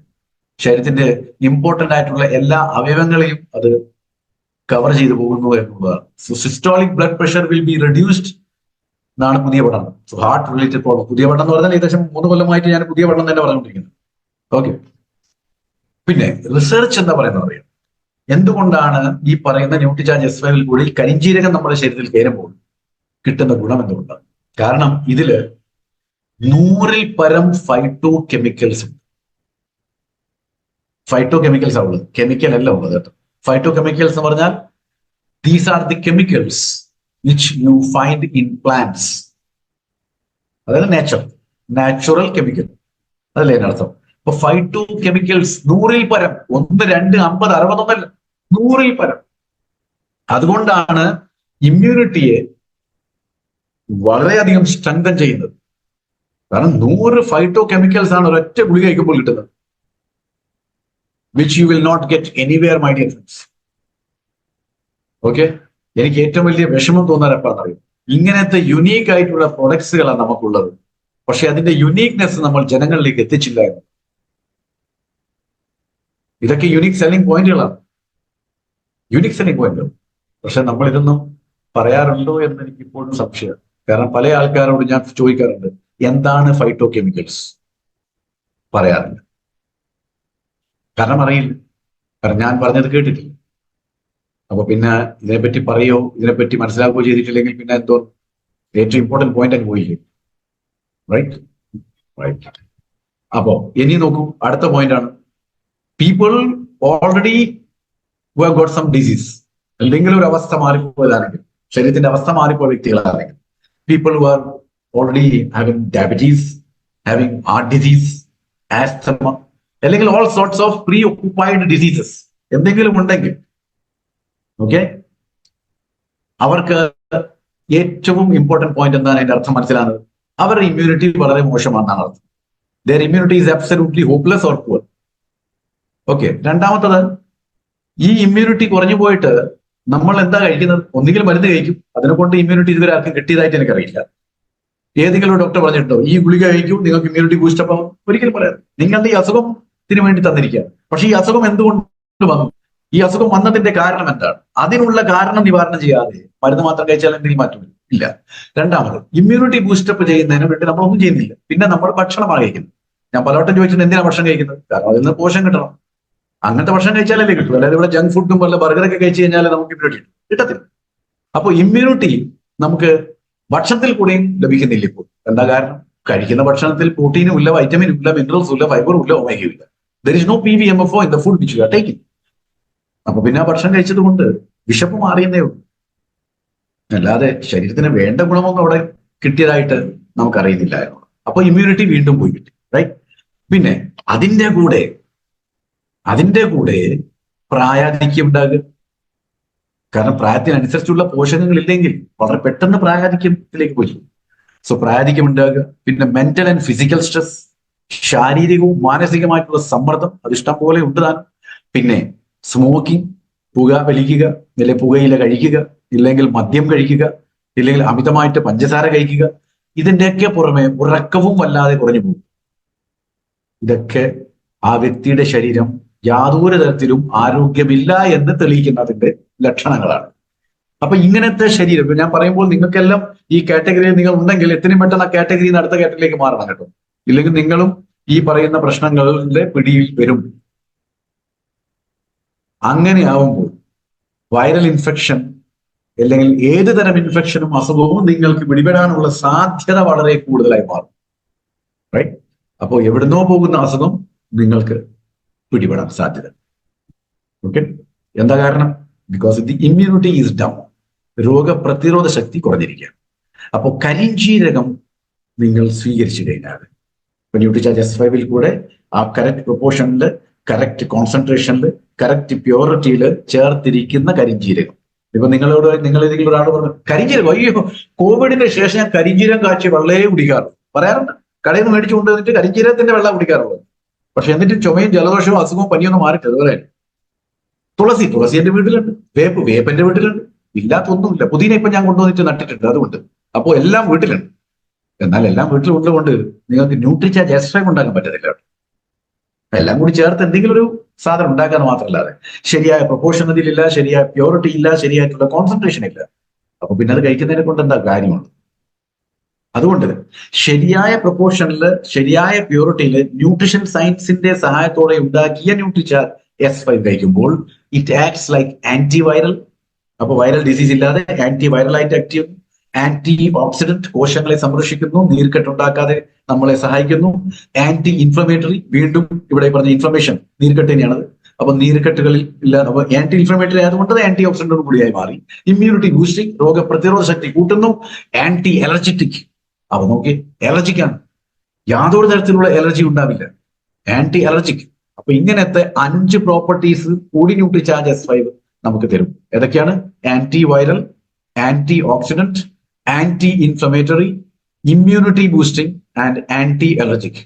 Speaker 1: ശരീരത്തിന്റെ ഇമ്പോർട്ടന്റ് ആയിട്ടുള്ള എല്ലാ അവയവങ്ങളെയും അത് കവർ ചെയ്തു പോകുന്നു എന്നുള്ളതാണ്. So systolic blood pressure will be reduced എന്നാണ് പുതിയ പഠനം. സോ ഹാർട്ട് റിലേറ്റഡ് പ്രോബ്ലം, പുതിയ പഠനം എന്ന് പറഞ്ഞാൽ ഏകദേശം 3 കൊല്ലമായിട്ട് ഞാൻ പുതിയ പഠനം തന്നെ പറഞ്ഞുകൊണ്ടിരിക്കുന്നത്. ഓക്കെ. പിന്നെ റിസർച്ച് എന്താ പറയുന്നത് അറിയാം. എന്തുകൊണ്ടാണ് ഈ പറയുന്ന ന്യൂട്രിചാർജ് S5 കൂടി കരിഞ്ജീരകം നമ്മുടെ ശരീരത്തിൽ കയറുമ്പോൾ കിട്ടുന്ന ഗുണം എന്തുകൊണ്ടാണ്? കാരണം ഇതില് 100-ൽ പരം ഫൈറ്റോ കെമിക്കൽസ് ഉണ്ട്. ഫൈറ്റോ കെമിക്കൽസ് ഉള്ളത്, കെമിക്കൽ അല്ല ഉള്ളത് കേട്ടോ. ഫൈറ്റോ കെമിക്കൽസ് എന്ന് പറഞ്ഞാൽ these are the chemicals which you find in plants. അതായത് നാച്ചുറൽ കെമിക്കൽ, അതല്ലേ അതിനർത്ഥം. അപ്പൊ ഫൈറ്റോ കെമിക്കൽസ് 100-ൽ പരം, 1, 2, 50, 60 ഒന്നല്ല, 100-ൽ പരം. അതുകൊണ്ടാണ് ഇമ്മ്യൂണിറ്റിയെ വളരെയധികം സ്ട്രെങ്തൻ ചെയ്യുന്നത്. കാരണം 100 ഫൈറ്റോ കെമിക്കൽസ് ആണ് ഒരൊറ്റ ഗുളിക കഴിക്കുമ്പോൾ കിട്ടുന്നത്, which you will not get anywhere, my dear friends. Okay. എനിക്ക് ഏറ്റവും വലിയ വിഷമം തോന്നാൻ എപ്പോഴാണെന്ന് അറിയും, ഇങ്ങനത്തെ യുണീക്ക് ആയിട്ടുള്ള പ്രൊഡക്ട്സുകളാണ് നമുക്കുള്ളത്, പക്ഷെ അതിന്റെ യുണീക്നെസ് നമ്മൾ ജനങ്ങളിലേക്ക് എത്തിച്ചില്ല എന്ന്. ഇതൊക്കെ യുണീക് സെല്ലിംഗ് പോയിന്റുകളാണ്, പക്ഷെ നമ്മൾ ഇതൊന്നും പറയാറുണ്ടോ എന്ന് എനിക്ക് ഇപ്പോഴും സംശയമാണ്. കാരണം പല ആൾക്കാരോട് ഞാൻ ചോദിക്കാറുണ്ട്, എന്താണ് ഫൈറ്റോ കെമിക്കൽസ്? പറയാറില്ല. കാരണം അറിയില്ല, കാരണം ഞാൻ പറഞ്ഞത് കേട്ടിട്ടില്ല. അപ്പൊ പിന്നെ ഇതിനെപ്പറ്റി പറയോ, ഇതിനെപ്പറ്റി മനസ്സിലാക്കുകയോ ചെയ്തിട്ടില്ലെങ്കിൽ പിന്നെ എന്തോ ഏറ്റവും ഇമ്പോർട്ടന്റ് പോയിന്റ് അങ്ങ് പോയില്ലേ. റൈറ്റ്. അപ്പോ ഇനി നോക്കൂ, അടുത്ത പോയിന്റ് ആണ്, people already who have got some disease, എന്തെങ്കിലും ഒരു അവസ്ഥ മാറിപ്പോയതാണെങ്കിൽ, ശരീരത്തിന്റെ അവസ്ഥ മാറിപ്പോയ വ്യക്തികളാണെങ്കിൽ, people who are already having diabetes, having heart disease, asthma, അല്ലെങ്കിൽ all sorts of pre occupied diseases എന്തെങ്കിലും ഉണ്ടെങ്കിൽ, ഓക്കെ, അവർക്ക് ഏറ്റവും ഇമ്പോർട്ടന്റ് പോയിന്റ് എന്താണ് അതിന്റെ അർത്ഥം മനസ്സിലാകുന്നത്? അവരുടെ ഇമ്മ്യൂണിറ്റി വളരെ മോശമാണെന്നാണ് അർത്ഥം. There immunity is absolutely hopeless or poor. Okay. രണ്ടാമത്തത്, ഈ ഇമ്മ്യൂണിറ്റി കുറഞ്ഞു പോയിട്ട് നമ്മൾ എന്താ കഴിക്കുന്നത്? ഒന്നുകിൽ മരുന്ന് കഴിക്കും, അതിനെ കൊണ്ട് ഇമ്മ്യൂണിറ്റി ഇതുവരെ ആർക്കും കിട്ടിയതായിട്ട് എനിക്കറിയില്ല. ഏതെങ്കിലും ഒരു ഡോക്ടർ പറഞ്ഞിട്ടോ ഈ ഗുളിക കഴിക്കും നിങ്ങൾക്ക് ഇമ്മ്യൂണിറ്റി ബൂസ്റ്റപ്പ് ആവും? ഒരിക്കലും പറയാം. നിങ്ങളുടെ ഈ അസുഖത്തിന് വേണ്ടി തന്നിരിക്കുക. പക്ഷെ ഈ അസുഖം എന്തുകൊണ്ട് വന്നു? ഈ അസുഖം വന്നതിന്റെ കാരണം എന്താണ്? അതിനുള്ള കാരണം നിവാരണം ചെയ്യാതെ മരുന്ന് മാത്രം കഴിച്ചാൽ എന്തെങ്കിലും മാറ്റമില്ല, ഇല്ല. രണ്ടാമത്, ഇമ്മ്യൂണിറ്റി ബൂസ്റ്റപ്പ് ചെയ്യുന്നതിന് വേണ്ടി നമ്മളൊന്നും ചെയ്യുന്നില്ല. പിന്നെ നമ്മൾ ഭക്ഷണമാണ് കഴിക്കുന്നത്. ഞാൻ പലവട്ടം ചോദിച്ചത് എന്തിനാണ് ഭക്ഷണം കഴിക്കുന്നത്? കാരണം അതിൽ നിന്ന് പോഷകം കിട്ടണം. അങ്ങനത്തെ ഭക്ഷണം കഴിച്ചാലല്ലേ കിട്ടും. അല്ലാതെ ഇവിടെ ജങ്ക് ഫുഡും വല്ല ബർഗറൊക്കെ കഴിച്ചു കഴിഞ്ഞാൽ നമുക്ക് ഇമ്മ്യൂണിറ്റി കിട്ടത്തില്ല. അപ്പൊ ഇമ്മ്യൂണിറ്റി നമുക്ക് ഭക്ഷണത്തിൽ കൂടെയും ലഭിക്കുന്നില്ല ഇപ്പോൾ. എന്താ കാരണം? കഴിക്കുന്ന ഭക്ഷണത്തിൽ പ്രോട്ടീനും ഇല്ല, വൈറ്റമിനും ഇല്ല, മിനറൽസും ഇല്ല, ഫൈബറും ഇല്ല, ഒമേഗയും ഇല്ല. There is no PVMFO in the food which you are taking. അപ്പൊ പിന്നെ ആ ഭക്ഷണം കഴിച്ചത് കൊണ്ട് വിശപ്പ് മാറിയെന്നേ ഉള്ളൂ, അല്ലാതെ ശരീരത്തിന് വേണ്ട ഗുണമൊന്നും അവിടെ കിട്ടിയതായിട്ട് നമുക്കറിയുന്നില്ല എന്നുള്ളത്. അപ്പൊ ഇമ്മ്യൂണിറ്റി വീണ്ടും പോയി കിട്ടി, റൈറ്റ്? പിന്നെ അതിന്റെ കൂടെ പ്രായാധിക്യം ഉണ്ടാകുക. കാരണം പ്രായത്തിനനുസരിച്ചുള്ള പോഷകങ്ങൾ ഇല്ലെങ്കിൽ വളരെ പെട്ടെന്ന് പ്രായാധിക്യത്തിലേക്ക് പോയി. സോ പ്രായാധിക്യം ഉണ്ടാകുക. പിന്നെ മെന്റൽ ആൻഡ് ഫിസിക്കൽ സ്ട്രെസ്, ശാരീരികവും മാനസികമായിട്ടുള്ള സമ്മർദ്ദം, അത് ഇഷ്ടം പോലെ ഉണ്ട് താൻ. പിന്നെ സ്മോക്കിംഗ്, പുക വലിക്കുക, അല്ലെങ്കിൽ പുകയില കഴിക്കുക, ഇല്ലെങ്കിൽ മദ്യം കഴിക്കുക, ഇല്ലെങ്കിൽ അമിതമായിട്ട് പഞ്ചസാര കഴിക്കുക. ഇതിന്റെയൊക്കെ പുറമെ ഉറക്കവും വല്ലാതെ കുറഞ്ഞു പോകും. ഇതൊക്കെ ആ വ്യക്തിയുടെ ശരീരം യാതൊരു തരത്തിലും ആരോഗ്യമില്ല എന്ന് തെളിയിക്കുന്നതിന്റെ ലക്ഷണങ്ങളാണ്. അപ്പൊ ഇങ്ങനത്തെ ശരീരം ഞാൻ പറയുമ്പോൾ നിങ്ങൾക്കെല്ലാം ഈ കാറ്റഗറിയിൽ നിങ്ങൾ ഉണ്ടെങ്കിൽ എത്രയും പെട്ടെന്ന് ആ കാറ്റഗറിയിൽ നിന്ന് അടുത്ത കാറ്റഗറിയിലേക്ക് മാറണം കേട്ടോ. ഇല്ലെങ്കിൽ നിങ്ങളും ഈ പറയുന്ന പ്രശ്നങ്ങളുടെ പിടിയിൽ വരും. അങ്ങനെയാവുമ്പോൾ വൈറൽ ഇൻഫെക്ഷൻ അല്ലെങ്കിൽ ഏത് തരം ഇൻഫെക്ഷനും അസുഖവും നിങ്ങൾക്ക് പിടിപെടാനുള്ള സാധ്യത വളരെ കൂടുതലായി മാറും, റൈറ്റ്? അപ്പോൾ എവിടുന്നോ പോകുന്ന അസുഖം നിങ്ങൾക്ക് പിടിപെടാൻ സാധ്യത. ഓക്കെ. എന്താ കാരണം? Because the immunity is down. രോഗപ്രതിരോധ ശക്തി കുറഞ്ഞിരിക്കുക. അപ്പോൾ കരിഞ്ജീരകം നിങ്ങൾ സ്വീകരിച്ചു കഴിഞ്ഞാൽ ന്യൂട്രിചാർജ് S5 കൂടെ ആ കറക്റ്റ് പ്രൊപ്പോർഷനിൽ, കറക്റ്റ് കോൺസെൻട്രേഷനിൽ, കറക്റ്റ് പ്യൂരിറ്റിയിൽ ചേർത്തിരിക്കുന്ന കരിഞ്ജീരകം. ഇപ്പൊ നിങ്ങൾ ഏതെങ്കിലും ഒരാൾ പറഞ്ഞു കരിഞ്ജീരകം, അയ്യോ കോവിഡിന് ശേഷം ഞാൻ കരിഞ്ജീരകം കാച്ചി വെള്ളയെ കുടിക്കാറുണ്ട്, പറയാറുണ്ട്. കടയിൽ നിന്ന് മേടിച്ചു കൊണ്ടുവന്നിട്ട് കരിഞ്ജീരകത്തിന്റെ വെള്ളം കുടിക്കാറുള്ളത്. പക്ഷെ എന്നിട്ട് ചുമയും ജലദോഷവും അസുഖവും പനിയൊന്നും മാറിയിട്ട്. അതുപോലെ തുളസി എന്റെ വീട്ടിലുണ്ട്, വേപ്പ് എന്റെ വീട്ടിലുണ്ട്, ഇല്ലാത്തൊന്നുമില്ല. പുതിന ഇപ്പൊ ഞാൻ കൊണ്ടുവന്നിട്ട് നട്ടിട്ടുണ്ട്, അതുകൊണ്ട്. അപ്പോൾ എല്ലാം വീട്ടിലുണ്ട്. എന്നാൽ എല്ലാം വീട്ടിലുള്ളതുകൊണ്ട് നിങ്ങൾക്ക് ന്യൂട്രിചാർജ് S5 ഉണ്ടാക്കാൻ പറ്റത്തില്ല. എല്ലാം കൂടി ചേർത്ത് എന്തെങ്കിലും ഒരു സാധനം ഉണ്ടാക്കാൻ മാത്രമല്ലാതെ ശരിയായ പ്രൊപ്പോർഷൻ അതിലില്ല, ശരിയായ പ്യൂരിറ്റി ഇല്ല, ശരിയായിട്ടുള്ള കോൺസെൻട്രേഷൻ ഇല്ല. അപ്പൊ പിന്നെ അത് കഴിക്കുന്നതിനെ കൊണ്ട് എന്താ കാര്യമുണ്ട്? അതുകൊണ്ട് ശരിയായ പ്രൊപ്പോർഷനിൽ, ശരിയായ പ്യൂരിറ്റിയിൽ, ന്യൂട്രീഷൻ സയൻസിന്റെ സഹായത്തോടെ ഉണ്ടാക്കിയ ന്യൂട്രിചാർജ് S5 കഴിക്കുമ്പോൾ ഇറ്റ് ആക്ട്സ് ലൈക്ക് ആന്റിവൈറൽ. അപ്പൊ വൈറൽ ഡിസീസ് ഇല്ലാതെ ആന്റിവൈറൽ ആയിട്ട് ആക്ട് ചെയ്യുന്നു. ആന്റി ഓക്സിഡന്റ്, കോശങ്ങളെ സംരക്ഷിക്കുന്നു, നീർക്കെട്ടുണ്ടാക്കാതെ നമ്മളെ സഹായിക്കുന്നു. ആന്റി ഇൻഫ്ലമേറ്ററി, വീണ്ടും ഇവിടെ പറഞ്ഞ ഇൻഫ്ലമേഷൻ നീർക്കെട്ട് തന്നെയാണത്. അപ്പൊ നീർക്കെട്ടുകളിൽ ഇല്ലാതെ അപ്പൊ ആന്റി ഇൻഫ്ലമേറ്ററി ആയതുകൊണ്ട് ആന്റി ഓക്സിഡന്റും കൂടിയായി മാറി. ഇമ്മ്യൂണിറ്റി ബൂസ്റ്റിംഗ്, രോഗപ്രതിരോധ ശക്തി കൂട്ടുന്നു. ആന്റി അലർജിറ്റിക്, അപ്പൊ നോക്കി അലർജിക്കാണ്, യാതൊരു തരത്തിലുള്ള അലർജി ഉണ്ടാവില്ല, ആന്റി അലർജിക്. അപ്പൊ ഇങ്ങനത്തെ 5 പ്രോപ്പർട്ടീസ് കൂടി ന്യൂട്രിചാർജ് S5 നമുക്ക് തരും. ഏതൊക്കെയാണ്? Anti viral, anti oxidant, anti inflammatory, immunity boosting and anti allergic.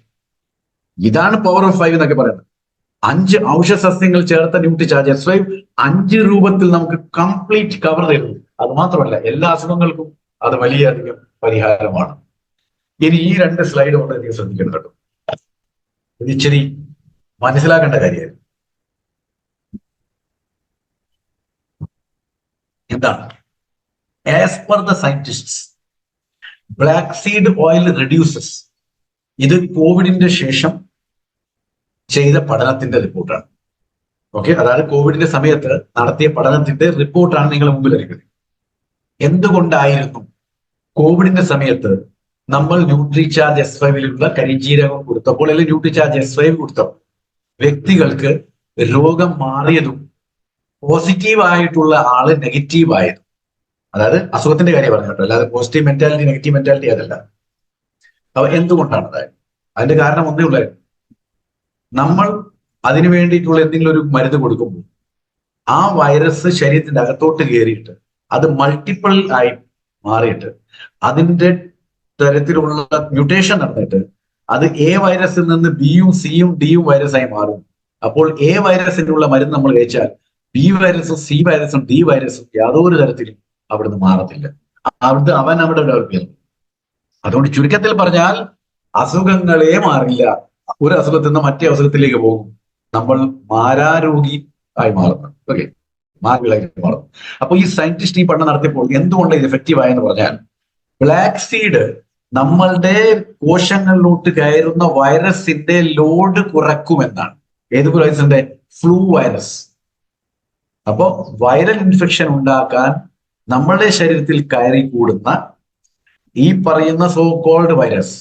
Speaker 1: ഇതാണ് പവർ ഓഫ് 5 എന്നൊക്കെ പറയുന്നത്. 5 ഔഷധ സസ്യങ്ങൾ ചേർത്ത ന്യൂട്രിചാർജ് S5 5 രൂപത്തിൽ നമുക്ക് കംപ്ലീറ്റ് കവർ തരുന്നു. അത് മാത്രമല്ല എല്ലാ അസുഖങ്ങൾക്കും അത് വലിയധികം പരിഹാരമാണ്. ഇനി ഈ 2 സ്ലൈഡ് കൊണ്ട് നിങ്ങൾ ശ്രദ്ധിക്കണം കേട്ടോ. ഇത് ഇച്ചിരി മനസ്സിലാക്കേണ്ട കാര്യമാണ്. എന്താണ്? As per the സയന്റിസ്റ്റ്സ്, black seed oil reduces. ഇത് കോവിഡിന്റെ ശേഷം ചെയ്ത പഠനത്തിന്റെ റിപ്പോർട്ടാണ്. ഓക്കെ, അതായത് കോവിഡിന്റെ സമയത്ത് നടത്തിയ പഠനത്തിന്റെ റിപ്പോർട്ടാണ് നിങ്ങളുടെ മുമ്പിൽ ഇരിക്കുന്നത്. എന്തുകൊണ്ടായിരുന്നു കോവിഡിന്റെ സമയത്ത് നമ്മൾ ന്യൂട്രിചാർജ് S5 കരിഞ്ജീരകം കൊടുത്തപ്പോൾ, അല്ലെങ്കിൽ ന്യൂട്രിചാർജ് S5 കൊടുത്തപ്പോൾ വ്യക്തികൾക്ക് രോഗം മാറിയതും പോസിറ്റീവ് ആയിട്ടുള്ള ആള് നെഗറ്റീവ് ആയതും, അതായത് അസുഖത്തിന്റെ കാര്യം പറഞ്ഞു കേട്ടോ, അല്ലാതെ പോസിറ്റീവ് മെന്റാലിറ്റി നെഗറ്റീവ് മെന്റാലിറ്റി അതല്ല. അപ്പൊ എന്തുകൊണ്ടാണ് അതായത്? അതിന്റെ കാരണം ഒന്നേ ഉള്ളായിരുന്നു, നമ്മൾ അതിനു വേണ്ടിയിട്ടുള്ള എന്തെങ്കിലും ഒരു മരുന്ന് കൊടുക്കുമ്പോൾ ആ വൈറസ് ശരീരത്തിന്റെ അകത്തോട്ട് കയറിയിട്ട് അത് മൾട്ടിപ്പിൾ ആയി മാറിയിട്ട് അതിന്റെ തരത്തിലുള്ള മ്യൂട്ടേഷൻ നടന്നിട്ട് അത് എ വൈറസിൽ നിന്ന് ബിയും സിയും ഡിയും വൈറസായി മാറും. അപ്പോൾ എ വൈറസിനുള്ള മരുന്ന് നമ്മൾ കഴിച്ചാൽ ബി വൈറസും സി വൈറസും ഡി വൈറസും യാതൊരു തരത്തിലും അവിടുന്ന് മാറത്തില്ല. അവൻ അവിടെ ഡെവലപ്പ് ചെയ്യുന്നു. അതുകൊണ്ട് ചുരുക്കത്തിൽ പറഞ്ഞാൽ അസുഖങ്ങളെ മാറില്ല. ഒരു അസുഖത്തിൽ നിന്ന് മറ്റേ അസുഖത്തിലേക്ക് പോകും. നമ്മൾ മാരാരോഗി ആയി മാറുന്നു. ഓക്കെ, മാർഗികളായി മാറുന്നു. അപ്പൊ ഈ സയന്റിസ്റ്റ് ഈ പഠനം നടത്തിയപ്പോൾ എന്തുകൊണ്ട് ഇത് എഫക്റ്റീവ് ആയെന്ന് പറഞ്ഞാൽ, ബ്ലാക്ക് സീഡ് നമ്മളുടെ കോശങ്ങളിലോട്ട് കയറുന്ന വൈറസിന്റെ ലോഡ് കുറക്കുമെന്നാണ്. ഏത് വൈറസിന്റെ? Flu virus. അപ്പോ വൈറൽ ഇൻഫെക്ഷൻ ഉണ്ടാക്കാൻ നമ്മളുടെ ശരീരത്തിൽ കയറി കൂടുന്ന ഈ പറയുന്ന സോ കോൾഡ് വൈറസ്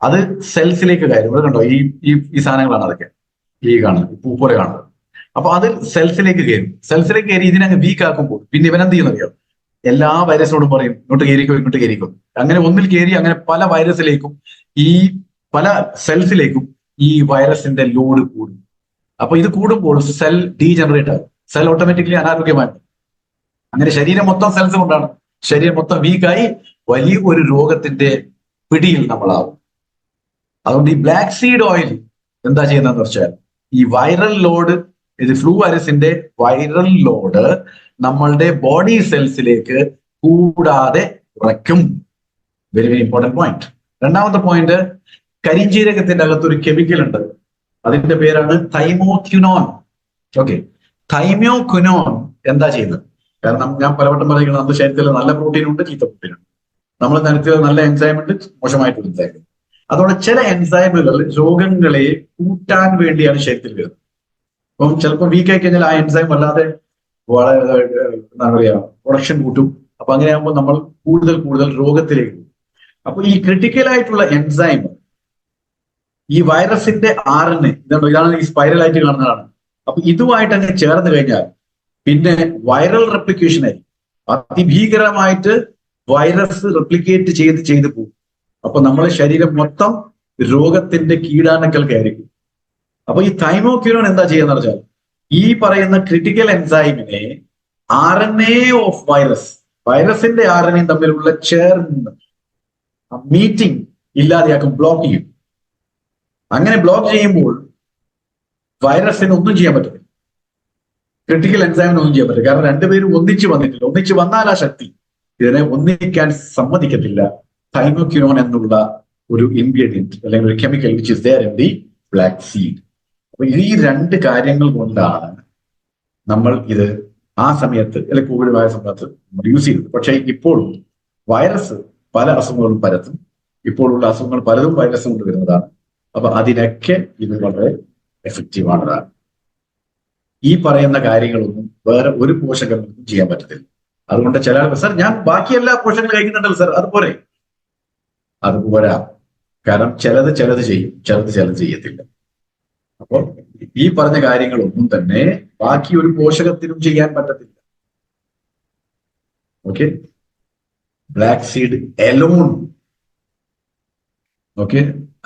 Speaker 1: അത് സെൽസിലേക്ക് കയറും. ഇവിടെ കണ്ടോ, ഈ സാധനങ്ങളാണ് അതൊക്കെ, ഈ കാണുന്നത്, പൂ പോലെ കാണുന്നത്. അപ്പൊ അത് സെൽസിലേക്ക് കയറും. സെൽസിലേക്ക് കയറി ഇതിനങ്ങ് വീക്ക് ആക്കുമ്പോൾ പിന്നെ ഇവനെന്ത് ചെയ്യുന്നറിയോ? എല്ലാ വൈറസിനോടും പറയും ഇങ്ങോട്ട് കയറിക്കോ, ഇങ്ങോട്ട് കയറിക്കോ. അങ്ങനെ ഒന്നിൽ കയറി അങ്ങനെ പല വൈറസിലേക്കും ഈ പല സെൽസിലേക്കും ഈ വൈറസിന്റെ ലോഡ് കൂടും. അപ്പൊ ഇത് കൂടുമ്പോൾ സെൽ ഡീജനറേറ്റ് ആകും. സെൽ ഓട്ടോമാറ്റിക്കലി അനാരോഗ്യമായി. അങ്ങനെ ശരീരം മൊത്തം സെൽസ് കൊണ്ടാണ്. ശരീരം മൊത്തം വീക്കായി വലിയ ഒരു രോഗത്തിന്റെ പിടിയിൽ നമ്മളാവും. അതുകൊണ്ട് ഈ ബ്ലാക്ക് സീഡ് ഓയിൽ എന്താ ചെയ്യുന്നതെന്ന് വെച്ചാൽ, ഈ വൈറൽ ലോഡ്, ഇത് ഫ്ലൂ വൈറസിന്റെ വൈറൽ ലോഡ് നമ്മളുടെ ബോഡി സെൽസിലേക്ക് കൂടാതെ കുറയ്ക്കും. Very very important point. രണ്ടാമത്തെ പോയിന്റ്, കരിഞ്ജീരകത്തിന്റെ അകത്തൊരു കെമിക്കൽ ഉണ്ട്. അതിന്റെ പേരാണ് തൈമോക്യുനോൺ. ഓക്കെ, തൈമോക്യുനോൺ എന്താ ചെയ്യുന്നത്? കാരണം ഞാൻ പലവട്ടം പറയുന്നത്, നമ്മുടെ ശരീരത്തിൽ നല്ല പ്രോട്ടീൻ ഉണ്ട്, ചീത്ത പ്രോട്ടീൻ ഉണ്ട്. നമ്മൾ ശരീരത്തിൽ നല്ല എൻസൈം ഉണ്ട്, മോശമായിട്ടുള്ള എൻസൈം ഉണ്ട്. അതുകൊണ്ട് ചില എൻസൈമുകൾ രോഗങ്ങളെ കൂട്ടാൻ വേണ്ടിയാണ് ശരീരത്തിൽ വരുന്നത്. അപ്പം ചിലപ്പോൾ വീക്ക് ആയി കഴിഞ്ഞാൽ ആ എൻസൈം അല്ലാതെ വളരെ എന്താ പറയുക പ്രൊഡക്ഷൻ കൂട്ടും. അപ്പൊ അങ്ങനെയാകുമ്പോൾ നമ്മൾ കൂടുതൽ രോഗത്തിലേക്ക് പോകും. അപ്പൊ ഈ ക്രിട്ടിക്കൽ ആയിട്ടുള്ള എൻസൈം ഈ വൈറസിന്റെ RNA ഇതാണ് ഈ സ്പൈറൽ ആയിട്ട് കാണുന്നതാണ്. അപ്പൊ ഇതുമായിട്ട് അങ്ങ് ചേർന്ന് കഴിഞ്ഞാൽ പിന്നെ വൈറൽ റെപ്ലിക്കേഷൻ ആയി അതിഭീകരമായിട്ട് വൈറസ് റെപ്ലിക്കേറ്റ് ചെയ്ത് പോകും. അപ്പൊ നമ്മളെ ശരീരം മൊത്തം രോഗത്തിന്റെ കീടാണുക്കൾക്കായിരിക്കും. അപ്പൊ ഈ തൈമോക്യുനോൺ എന്താ ചെയ്യാന്ന് വെച്ചാൽ, ഈ പറയുന്ന ക്രിട്ടിക്കൽ എൻസൈമിനെ RNA ഓഫ് വൈറസിന്റെ RNA തമ്മിലുള്ള ചേർന്ന് മീറ്റിംഗ് ഇല്ലാതെയാക്കും, ബ്ലോക്ക് ചെയ്യും. അങ്ങനെ ബ്ലോക്ക് ചെയ്യുമ്പോൾ വൈറസിന് ഒന്നും ചെയ്യാൻ പറ്റില്ല, ക്രിട്ടിക്കൽ എൻസൈമിന് ഒന്നും ചെയ്യാൻ പറ്റില്ല. കാരണം രണ്ടുപേരും ഒന്നിച്ച് വന്നിട്ടില്ല. ഒന്നിച്ച് വന്നാൽ ആ ശക്തി ഇതിനെ ഒന്നിക്കാൻ സമ്മതിക്കത്തില്ല. തൈമോക്യുനോൺ എന്നുള്ള ഒരു ഇൻഗ്രീഡിയന്റ് അല്ലെങ്കിൽ ഒരു chemical which is there in the black seed. അപ്പൊ ഈ രണ്ട് കാര്യങ്ങൾ കൊണ്ടാണ് നമ്മൾ ഇത് ആ സമയത്ത് അല്ലെങ്കിൽ കോവിഡ് ആയ സമയത്ത് യൂസ് ചെയ്തത്. പക്ഷേ ഇപ്പോഴും വൈറസ് പല അസുഖങ്ങളും പരത്തും. ഇപ്പോഴുള്ള അസുഖങ്ങൾ പലതും വൈറസ് കൊണ്ട് വരുന്നതാണ്. അപ്പൊ അതിനൊക്കെ ഇത് വളരെ എഫക്റ്റീവ് ആണതാണ്. ഈ പറയുന്ന കാര്യങ്ങളൊന്നും വേറെ ഒരു പോഷകങ്ങൾക്കും ചെയ്യാൻ പറ്റത്തില്ല. അതുകൊണ്ട് ചില സർ ഞാൻ ബാക്കി എല്ലാ പോഷകങ്ങളും കഴിക്കുന്നുണ്ടല്ലോ സർ, അതുപോലെ അതുപോരാ. കാരണം ചിലത് ചെയ്യും, ചിലത് ചെയ്യത്തില്ല. അപ്പോൾ ഈ പറഞ്ഞ കാര്യങ്ങളൊന്നും തന്നെ ബാക്കി ഒരു പോഷകത്തിനും ചെയ്യാൻ പറ്റത്തില്ല. Okay, black seed alone, okay,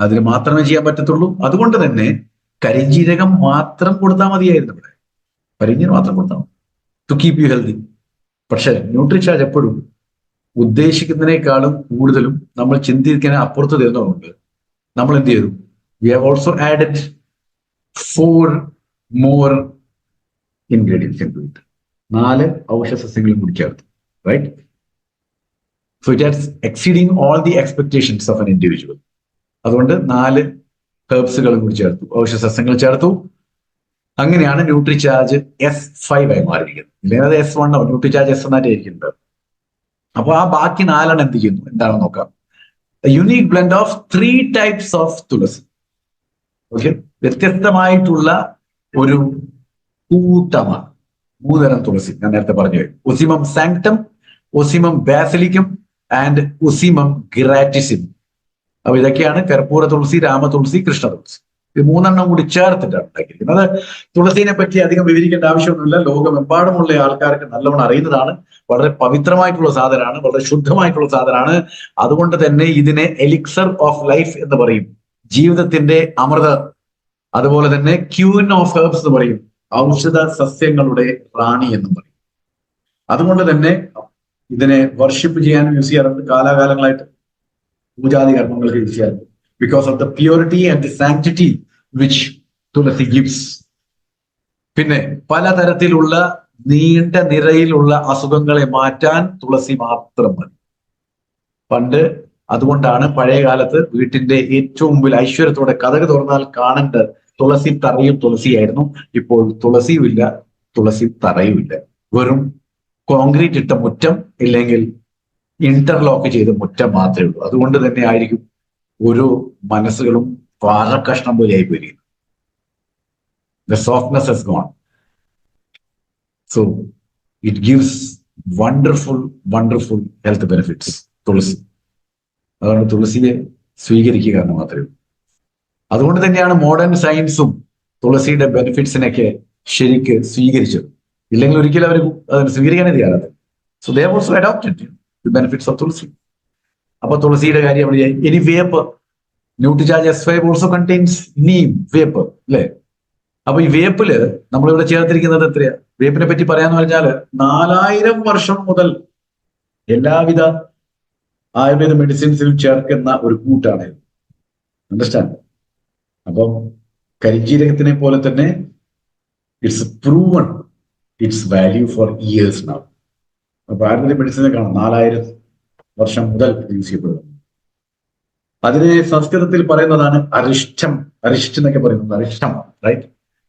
Speaker 1: അതിന് മാത്രമേ ചെയ്യാൻ പറ്റത്തുള്ളൂ. അതുകൊണ്ട് തന്നെ കരിഞ്ജീരകം മാത്രം കൊടുത്താൽ മതിയായിരുന്നു. ഇവിടെ കരിഞ്ജീരകം മാത്രം കൊടുത്താൽ മതി ടു കീപ് യു ഹെൽത്തി. പക്ഷെ ന്യൂട്രിചാർജ് എപ്പോഴും ഉദ്ദേശിക്കുന്നതിനേക്കാളും കൂടുതലും നമ്മൾ ചിന്തിക്കാൻ അപ്പുറത്ത് തരുന്നതുകൊണ്ട് നമ്മൾ എന്ത് ചെയ്തു? We have also added 4 more ingredients into it. 4 ഔഷധ സസ്യങ്ങളും കൂടി ചേർത്തു. Right? So it has exceeding all the expectations of an individual. അതുകൊണ്ട് 4 ഹെർബ്സുകളും കൂടി ചേർത്തു, ഔഷധ സസ്യങ്ങൾ ചേർത്തു. അങ്ങനെയാണ് ന്യൂട്രിചാർജ് S5 ആയി മാറിയിരിക്കുന്നത്. ഇല്ലെങ്കിൽ അത് S1 ആവും, ന്യൂട്രിചാർജ് S എന്നായിട്ട് ഇരിക്കുന്നത്. അപ്പൊ ആ ബാക്കി 4 എന്ത് ചെയ്യുന്നു എന്താണെന്ന് നോക്കാം. Unique blend of 3 types of tulsi. Okay, വ്യത്യസ്തമായിട്ടുള്ള ഒരു കൂട്ടമാണ് 3 തരം തുളസി. ഞാൻ നേരത്തെ പറഞ്ഞു, ഒസിമം സാങ്ക്ടം, ഒസിമം ബാസിലിക്കം ആൻഡ് ഒസിമം ഗ്രാറ്റിസിം. അപ്പൊ ഇതൊക്കെയാണ് കർപ്പൂര തുളസി, രാമ തുളസി, കൃഷ്ണ തുളസി. ഇത് മൂന്നെണ്ണം കൂടി ചേർത്തിട്ടാണ് ഉണ്ടാക്കിയിരിക്കുന്നത്. അത് തുളസീനെ പറ്റി അധികം വിവരിക്കേണ്ട ആവശ്യമൊന്നുമില്ല. ലോകമെമ്പാടുമുള്ള ആൾക്കാർക്ക് നല്ലവണ്ണം അറിയുന്നതാണ്. വളരെ പവിത്രമായിട്ടുള്ള സാധനമാണ്, വളരെ ശുദ്ധമായിട്ടുള്ള സാധനമാണ്. അതുകൊണ്ട് തന്നെ ഇതിനെ എലിക്സർ ഓഫ് ലൈഫ് എന്ന് പറയും, ജീവിതത്തിന്റെ അമൃത. അതുപോലെ തന്നെ ക്യൂൻ ഓഫ് ഹെർബ്സ് എന്ന് പറയും, ഔഷധ സസ്യങ്ങളുടെ റാണി എന്നും പറയും. അതുകൊണ്ട് തന്നെ ഇതിനെ വർഷിപ്പ് ചെയ്യാനും യൂസ് ചെയ്യാറുണ്ട്. കാലാകാലങ്ങളായിട്ട് പൂജാതി കർമ്മങ്ങൾക്ക് യൂസ് ചെയ്യാറുണ്ട്. Because of the purity and the sanctity which tulsi gives. പിന്നെ പലതരത്തിലുള്ള നീണ്ട നിരയിലുള്ള അസുഖങ്ങളെ മാറ്റാൻ തുളസി മാത്രം മതി. പണ്ട് അതുകൊണ്ടാണ് പഴയ കാലത്ത് വീട്ടിന്റെ ഏറ്റവും മുമ്പിൽ ഐശ്വര്യത്തോടെ കതക് തുറന്നാൽ കാണേണ്ട തുളസി തറയും തുളസിയായിരുന്നു. ഇപ്പോൾ തുളസിയും ഇല്ല, തുളസി തറയും ഇല്ല. വെറും കോൺക്രീറ്റ് ഇട്ട മുറ്റം, ഇല്ലെങ്കിൽ ഇന്റർലോക്ക് ചെയ്ത മുറ്റം മാത്രമേ ഉള്ളൂ. അതുകൊണ്ട് തന്നെ ആയിരിക്കും ഓരോ മനസ്സുകളും പാറക്കഷ്ണം പോലെയായി പോയിരിക്കുന്നത്. The softness has gone. So it gives wonderful, wonderful health benefits. തുളസി. അതുകൊണ്ട് തുളസിയെ സ്വീകരിക്കുക എന്ന് മാത്രമേ ഉള്ളൂ. അതുകൊണ്ട് തന്നെയാണ് മോഡേൺ സയൻസും തുളസിയുടെ ബെനിഫിറ്റ്സിനൊക്കെ ശരിക്ക് സ്വീകരിച്ചത്. ഇല്ലെങ്കിൽ ഒരിക്കലും അവർ അതിന് സ്വീകരിക്കാനേ തയ്യാറത്. So they have also adopted the benefits of tulsi. അപ്പൊ തുളസിയുടെ കാര്യം എവിടെയായി? ഇനി വേപ്പ്. Nutricharge S5 also contains Neem, വേപ്പ്, അല്ലേ? അപ്പൊ ഈ വേപ്പില് നമ്മളിവിടെ ചേർത്തിരിക്കുന്നത് എത്രയാ? വേപ്പിനെ പറ്റി പറയാന്ന് പറഞ്ഞാല് 4000 വർഷം മുതൽ എല്ലാവിധ ആയുർവേദ മെഡിസിൻസിലും ചേർക്കുന്ന ഒരു കൂട്ടാണ്. അണ്ടർസ്റ്റാൻഡ്? അപ്പം കരിഞ്ജീരകത്തിനെ പോലെ തന്നെ it's proven its value for years now. അപ്പൊ ആയുർവേദ മെഡിസിനെ കാണാം 4000 വർഷം മുതൽ യൂസ് ചെയ്യപ്പെടുന്നു. അതിനെ സംസ്കൃതത്തിൽ പറയുന്നതാണ് അരിഷ്ടം. അരിഷ്ടം എന്നൊക്കെ പറയുന്നത് അരിഷ്ടം, റൈറ്റ്?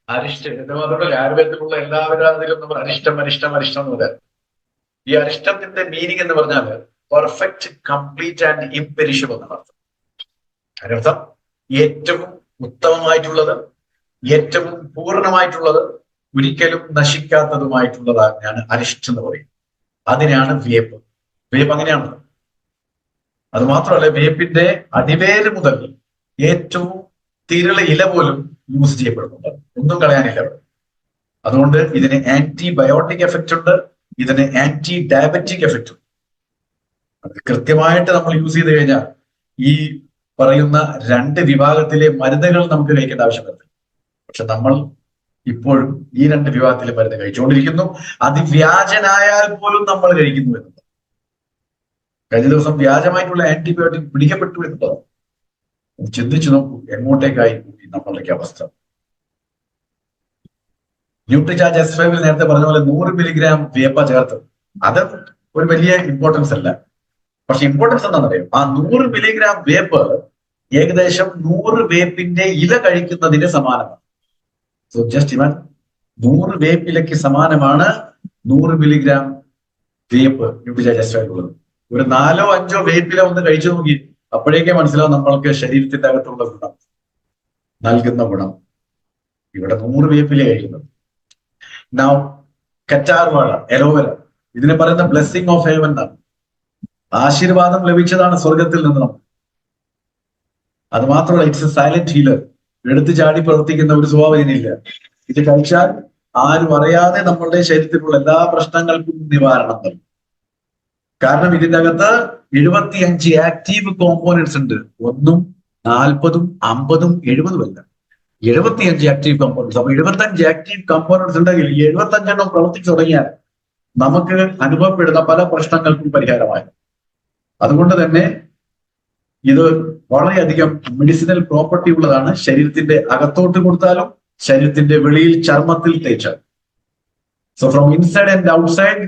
Speaker 1: അരിഷ്ടം അതുകൊണ്ടല്ലേ ആയുർവേദത്തിലുള്ള എല്ലാവരും അതിലും നമ്മൾ അരിഷ്ടം അരിഷ്ടം അരിഷ്ടം എന്ന് പറയാം. ഈ അരിഷ്ടത്തിന്റെ മീനിങ് എന്ന് പറഞ്ഞാൽ പെർഫെക്റ്റ്, കംപ്ലീറ്റ് ആൻഡ് ഇംപെരിഷബിൾ എന്നാണ് അർത്ഥം. അതിനർത്ഥം ഏറ്റവും ഉത്തമമായിട്ടുള്ളത്, ഏറ്റവും പൂർണ്ണമായിട്ടുള്ളത്, ഒരിക്കലും നശിക്കാത്തതുമായിട്ടുള്ളതാണ് അരിഷ്ടം എന്ന് പറയും. അതിനാണ് വേപ്പ്. വേപ്പ് അങ്ങനെയാണ്. അത് മാത്രമല്ല, വേപ്പിന്റെ അടിവേര് മുതൽ ഏറ്റവും തിരുള ഇല പോലും യൂസ് ചെയ്യപ്പെടുന്നുണ്ട്. ഒന്നും കളയാനില്ല. അതുകൊണ്ട് ഇതിന് ആന്റിബയോട്ടിക് എഫക്റ്റ് ഉണ്ട്, ഇതിന് ആന്റി ഡയബറ്റിക് എഫക്റ്റ് ഉണ്ട്. അത് കൃത്യമായിട്ട് നമ്മൾ യൂസ് ചെയ്ത് കഴിഞ്ഞാൽ ഈ പറയുന്ന 2 വിഭാഗത്തിലെ മരുന്നുകൾ നമുക്ക് കഴിക്കേണ്ട ആവശ്യമില്ല. പക്ഷെ നമ്മൾ ഇപ്പോഴും ഈ 2 വിഭാഗത്തിലെ മരുന്ന് കഴിച്ചുകൊണ്ടിരിക്കുന്നു. അത് വ്യാജനായാൽ പോലും നമ്മൾ കഴിക്കുന്നു എന്നുള്ളത്. കഴിഞ്ഞ ദിവസം വ്യാജമായിട്ടുള്ള ആന്റിബയോട്ടിക് പിടിക്കപ്പെട്ടു എന്നുള്ളത് ചിന്തിച്ചു നോക്കൂ, എങ്ങോട്ടേക്കായി നമ്മളുടെ അവസ്ഥ. ന്യൂട്രിചാർജ് S5 നേരത്തെ പറഞ്ഞ പോലെ 100 മില്ലിഗ്രാം വേപ്പ ചേർത്ത്. അത് ഒരു വലിയ ഇമ്പോർട്ടൻസ് അല്ല. പക്ഷെ ഇമ്പോർട്ടൻസ് എന്താണെന്നറിയാം? ആ 100 മില്ലിഗ്രാം വേപ്പ് ഏകദേശം 100 വേപ്പിന്റെ ഇല കഴിക്കുന്നതിന് സമാനമാണ്. സോ ജസ്റ്റ് ഇവൻ 100 വേപ്പിലയ്ക്ക് സമാനമാണ് 100 മില്ലിഗ്രാം വേപ്പ് ന്യൂട്രിചാർജ് S5 ഉള്ളത്. ഒരു 4-5 വേപ്പില ഒന്ന് കഴിച്ചു നോക്കി, അപ്പോഴേക്കേ മനസ്സിലാവും നമ്മൾക്ക് ശരീരത്തിന്റെ അകത്തുള്ള ഗുണം, നൽകുന്ന ഗുണം. ഇവിടെ 100 വേപ്പില കഴിക്കുന്നത്. നൗ കറ്റാർ വാഴ, എലോവേര, ഇതിനെ പറയുന്ന ബ്ലെസ്സിങ് ഓഫ് ഹെവൻ എന്നാണ്. ആശീർവാദം ലഭിച്ചതാണ് സ്വർഗത്തിൽ നിന്ന്. അത് മാത്രമല്ല, ഇറ്റ്സ് എ സൈലന്റ് ഹീലർ. എടുത്തു ചാടി പ്രവർത്തിക്കുന്ന ഒരു സ്വഭാവം ഇതിനില്ല. ഇത് കഴിച്ചാൽ ആരും അറിയാതെ നമ്മളുടെ ശരീരത്തിലുള്ള എല്ലാ പ്രശ്നങ്ങൾക്കും നിവാരണം നൽകും. കാരണം ഇതിന്റെ അകത്ത് 75 ആക്റ്റീവ് കോമ്പോണൻസ് ഉണ്ട്. 1, 40, 50, 70 അല്ല, 75 ആക്റ്റീവ് കോമ്പോണൻസ്. അപ്പൊ 75 ആക്റ്റീവ് കോമ്പോണൻസ് ഉണ്ടെങ്കിൽ 75 പ്രവർത്തിച്ചു തുടങ്ങിയാൽ നമുക്ക് അനുഭവപ്പെടുന്ന പല പ്രശ്നങ്ങൾക്കും പരിഹാരമായി. അതുകൊണ്ട് തന്നെ ഇത് വളരെയധികം മെഡിസിനൽ പ്രോപ്പർട്ടി ഉള്ളതാണ്. ശരീരത്തിന്റെ അകത്തോട്ട് കൊടുത്താലും ശരീരത്തിന്റെ വെളിയിൽ ചർമ്മത്തിൽ തേച്ചാൽ. So from inside and outside